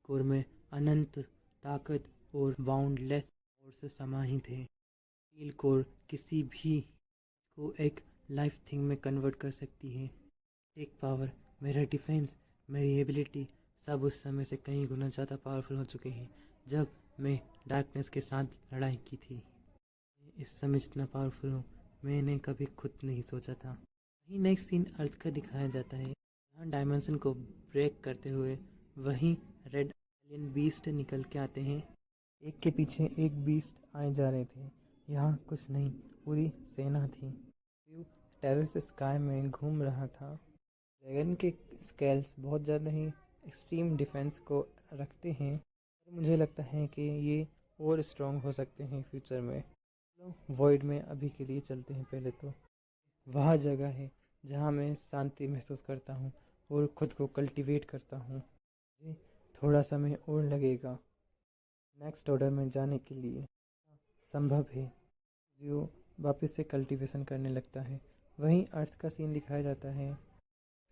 कोर में अनंत ताकत और बाउंडलेस पावर से समाहित है। स्टील कोर किसी भी को एक लाइफ थिंग में कन्वर्ट कर सकती है। एक पावर, मेरा डिफेंस, मेरी एबिलिटी सब उस समय से कई गुना ज़्यादा पावरफुल हो चुके हैं जब मैं डार्कनेस के साथ लड़ाई की थी। इस समय जितना पावरफुल हूँ मैंने कभी खुद नहीं सोचा था। वहीं नेक्स्ट सीन अर्थ का दिखाया जाता है। यहाँ डायमेंशन को ब्रेक करते हुए वहीं रेड एलियन बीस्ट निकल के आते हैं। एक के पीछे एक बीस्ट आए जा रहे थे। यहाँ कुछ नहीं पूरी सेना थी। टेरेस स्काई में घूम रहा था। ड्रैगन के स्केल्स बहुत ज़्यादा ही एक्सट्रीम डिफेंस को रखते हैं। मुझे लगता है कि ये और स्ट्रॉन्ग हो सकते हैं फ्यूचर में। वॉइड में अभी के लिए चलते हैं। पहले तो वह जगह है जहाँ मैं शांति महसूस करता हूँ और ख़ुद को कल्टीवेट करता हूँ। मुझे थोड़ा समय और लगेगा नेक्स्ट ऑर्डर में जाने के लिए। संभव है जो वापस से कल्टीवेशन करने लगता है। वहीं अर्थ का सीन दिखाया जाता है।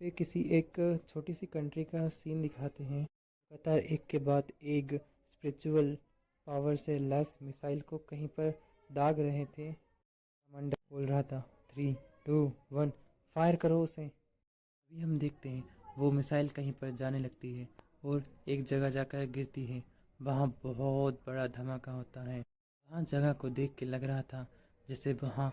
फिर किसी एक छोटी सी कंट्री का सीन दिखाते हैं। लगातार एक के बाद एक स्पिरिचुअल पावर से लैस मिसाइल को कहीं पर दाग रहे थे। कमांडर बोल रहा था 3, 2, 1 फायर करो उसे। अभी हम देखते हैं वो मिसाइल कहीं पर जाने लगती है और एक जगह जाकर गिरती है। वहाँ बहुत बड़ा धमाका होता है। वहाँ जगह को देख के लग रहा था जैसे वहाँ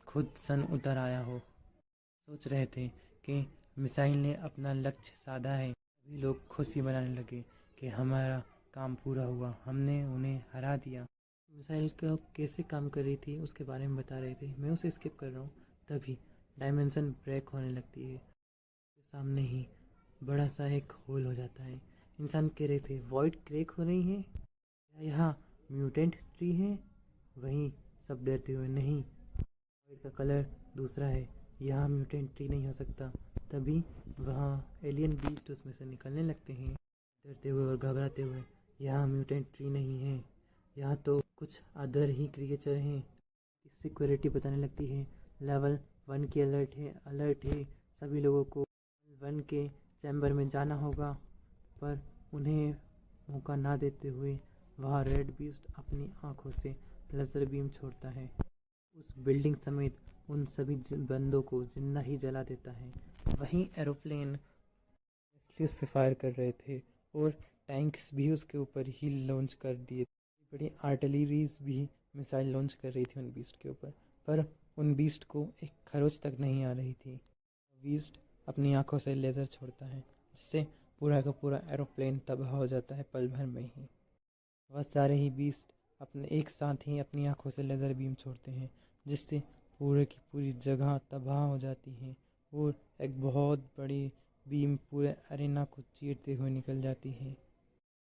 खुद सन उतर आया हो। सोच रहे थे कि मिसाइल ने अपना लक्ष्य साधा है। सभी लोग खुशी मनाने लगे कि हमारा काम पूरा हुआ, हमने उन्हें हरा दिया। मिसाइल का कैसे काम कर रही थी उसके बारे में बता रहे थे। मैं उसे स्किप कर रहा हूँ। तभी डायमेंशन ब्रेक होने लगती है। सामने ही बड़ा सा एक होल हो जाता है। इंसान कह रहे थे वॉइड क्रैक हो रही है, क्या यहाँ म्यूटेंट ट्री है? वहीं सब डरते हुए, नहीं, वॉइड का कलर दूसरा है, यहाँ म्यूटेंट ट्री नहीं हो सकता। तभी वहाँ एलियन बीस्ट उसमें से निकलने लगते हैं, डरते हुए और घबराते हुए। यहाँ म्यूटेंट ट्री नहीं है, यहाँ तो कुछ अदर ही क्रिएचर हैं। इससे क्वेलिटी बताने लगती है लेवल 1 की अलर्ट है, सभी लोगों को लेवल 1 के चैम्बर में जाना होगा। पर उन्हें मौका ना देते हुए वहाँ रेड बीस्ट अपनी आंखों से लेजर बीम छोड़ता है, उस बिल्डिंग समेत उन सभी बंदों को जिंदा ही जला देता है। वहीं एरोप्लेन उस पे फायर कर रहे थे और टैंक्स भी उसके ऊपर ही लॉन्च कर दिए थे। बड़ी आर्टिलरीज भी मिसाइल लॉन्च कर रही थी उन बीस्ट के ऊपर, पर उन बीस्ट को एक खरोच तक नहीं आ रही थी। बीस्ट अपनी आंखों से लेज़र छोड़ता है, जिससे पूरा का पूरा एरोप्लेन तबाह हो जाता है पल भर में ही। वह सारे ही बीस्ट अपने एक साथ ही अपनी आंखों से लेज़र बीम छोड़ते हैं, जिससे पूरे की पूरी जगह तबाह हो जाती है और एक बहुत बड़ी बीम पूरे अरेना को चीरते हुए निकल जाती है।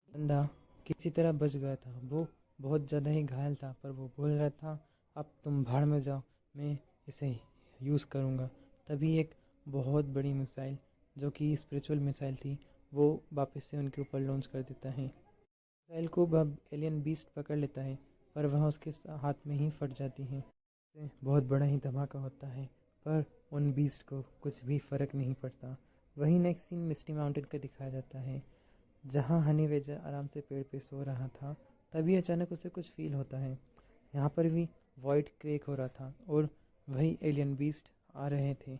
बंदा किसी तरह बच गया था, वो बहुत ज़्यादा ही घायल था, पर वो बोल रहा था अब तुम भाड़ में जाओ, मैं इसे यूज़ करूँगा। तभी एक बहुत बड़ी मिसाइल, जो कि स्पिरिचुअल मिसाइल थी, वो वापस से उनके ऊपर लॉन्च कर देता है। मिसाइल को अब एलियन बीस्ट पकड़ लेता है, पर वह उसके हाथ में ही फट जाती है। बहुत बड़ा ही धमाका होता है, पर उन बीस्ट को कुछ भी फर्क नहीं पड़ता। वहीं नेक्स्ट सीन मिस्टी माउंटेन का दिखाया जाता है, जहां हनी वेजर आराम से पेड़ पे सो रहा था। तभी अचानक उसे कुछ फील होता है, यहाँ पर भी वॉइड क्रैक हो रहा था और वही एलियन बीस्ट आ रहे थे।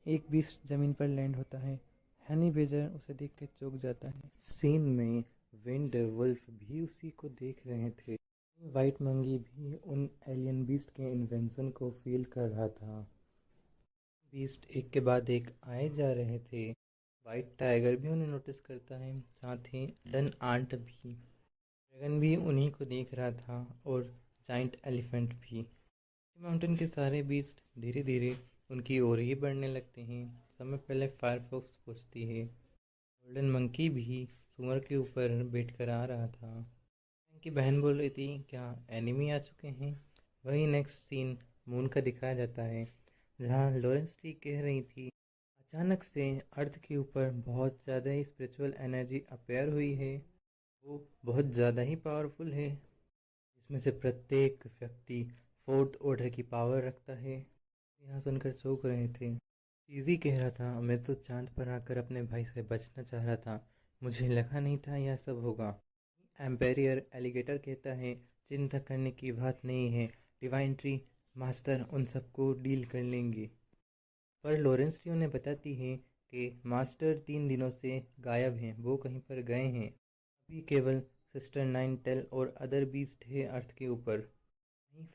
एक बीस्ट जमीन पर लैंड होता है, हनी वेजर उसे देख के चौंक जाता है। सीन में विंड वुल्फ भी उसी को देख रहे थे। वाइट मंकी भी उन एलियन बीस्ट के इन्वेंशन को फील कर रहा था। बीस्ट एक के बाद एक आए जा रहे थे। वाइट टाइगर भी उन्हें नोटिस करता है, साथ ही डन आंट भी। ड्रैगन भी उन्हीं को देख रहा था और जाइंट एलिफेंट भी। माउंटेन के सारे बीस्ट धीरे धीरे उनकी ओर ही बढ़ने लगते हैं। समय पहले फायरफॉक्स पहुंचती है। गोल्डन मंकी भी सुअर के ऊपर बैठकर आ रहा था। उनकी बहन बोल रही थी क्या एनिमी आ चुके हैं। वही नेक्स्ट सीन मून का दिखाया जाता है, जहाँ लॉरेंस ली कह रही थी अचानक से अर्थ के ऊपर बहुत ज़्यादा ही स्पिरिचुअल एनर्जी अपेयर हुई है, वो बहुत ज़्यादा ही पावरफुल है, इसमें से प्रत्येक व्यक्ति फोर्थ ऑर्डर की पावर रखता है। यहाँ सुनकर चौंक रहे थे। चीज़ी कह रहा था मैं तो चांद पर आकर अपने भाई से बचना चाह रहा था, मुझे लगा नहीं था यह सब होगा। एम्पेरियर एलिगेटर कहता है चिंता करने की बात नहीं है, डिवाइन ट्री मास्टर उन सबको डील कर लेंगे। पर लॉरेंस ली उन्हें बताती है कि मास्टर 3 दिनों से गायब हैं, वो कहीं पर गए हैं। अभी केवल सिस्टर नाइन टेल और अदर बीस्ट है अर्थ के ऊपर।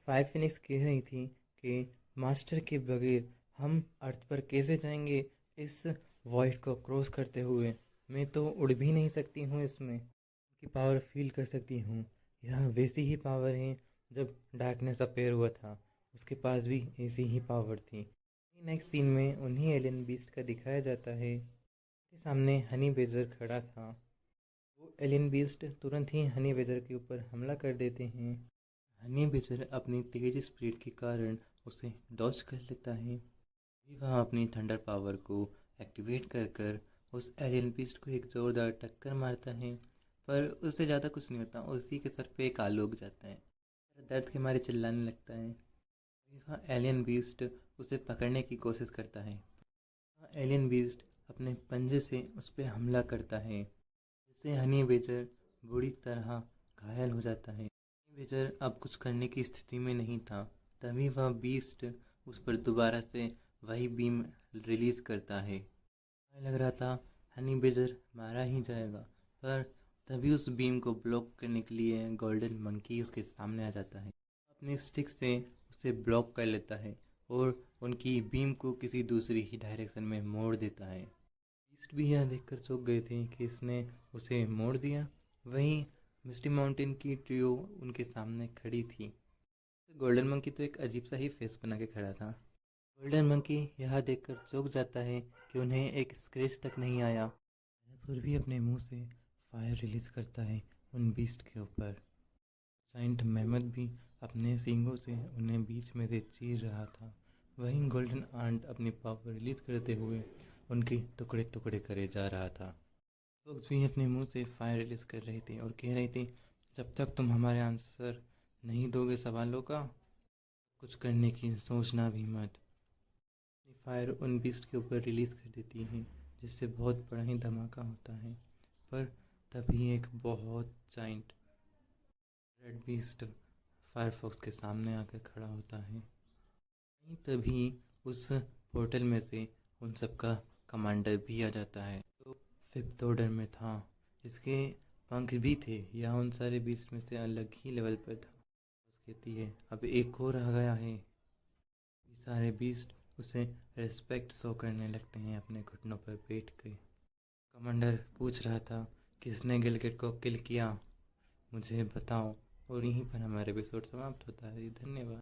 फाइव फिनिक्स कह रही थी कि मास्टर के बगैर हम अर्थ पर कैसे जाएंगे इस वॉइड को क्रॉस करते हुए। मैं तो उड़ भी नहीं सकती हूँ, इसमें की पावर फील कर सकती हूँ। यह वैसी ही पावर है जब डार्कनेस अपेयर हुआ था, उसके पास भी ऐसी ही पावर थी। नेक्स्ट सीन में उन्हीं एलियन बीस्ट का दिखाया जाता है। उसके सामने हनी बेजर खड़ा था। वो एलियन बीस्ट तुरंत ही हनी बेजर के ऊपर हमला कर देते हैं। हनी बेजर अपनी तेज स्पीड के कारण उसे डॉज कर लेता है। वह अपनी थंडर पावर को एक्टिवेट कर उस एलियन बीस्ट को एक जोरदार टक्कर मारता है, पर उससे ज़्यादा कुछ नहीं होता। उसी के सर पे एक आलू उग जाता है। दर्द के मारे चिल्लाने लगता है। वह एलियन बीस्ट उसे पकड़ने की कोशिश करता है। एलियन बीस्ट अपने पंजे से उस पर हमला करता है, जिससे हनी बेजर बुरी तरह घायल हो जाता है। हनी बेजर अब कुछ करने की स्थिति में नहीं था। तभी वह बीस्ट उस पर दोबारा से वही बीम रिलीज करता है। लग रहा था हनी बेजर मारा ही जाएगा, पर तभी उस बीम को ब्लॉक करने के लिए गोल्डन मंकी उसके सामने आ जाता है। अपनी स्टिक से उसे ब्लॉक कर लेता है और उनकी बीम को किसी दूसरी ही डायरेक्शन में मोड़ देता है। बीस्ट भी यह देखकर चौंक गए थे कि इसने उसे मोड़ दिया। वहीं मिस्टी माउंटेन की ट्रियो उनके सामने खड़ी थी। गोल्डन मंकी तो एक अजीब सा ही फेस बना के खड़ा था। गोल्डन मंकी यह देखकर चौंक जाता है कि उन्हें एक स्क्रैच तक नहीं आया। डायनासोर भी अपने मुंह से फायर रिलीज करता है उन बीस्ट के ऊपर। जाइंट मैमथ भी अपने सींगों से उन्हें बीच में से चीर रहा था। वहीं गोल्डन आंट अपनी पावर रिलीज करते हुए उनके टुकड़े टुकड़े करे जा रहा था। फोक्स भी अपने मुंह से फायर रिलीज कर रहे थे और कह रहे थे, जब तक तुम हमारे आंसर नहीं दोगे सवालों का, कुछ करने की सोचना भी मत। फायर उन बीस्ट के ऊपर रिलीज कर देती है, जिससे बहुत बड़ा ही धमाका होता है। पर तभी एक बहुत जाइंट रेड बीस्ट फायरफॉक्स के सामने आकर खड़ा होता है। तभी उस पोर्टल में से उन सबका कमांडर भी आ जाता है, तो फिफ्थ ऑर्डर में था। इसके पंख भी थे, यह उन सारे बीस्ट में से अलग ही लेवल पर था। कहती है, अब एक और आ गया है। ये सारे बीस्ट उसे रिस्पेक्ट शो करने लगते हैं अपने घुटनों पर बैठ के। कमांडर पूछ रहा था, किसने गिलगेट को किल किया, मुझे बताओ। और यहीं पर हमारा एपिसोड समाप्त होता है। धन्यवाद।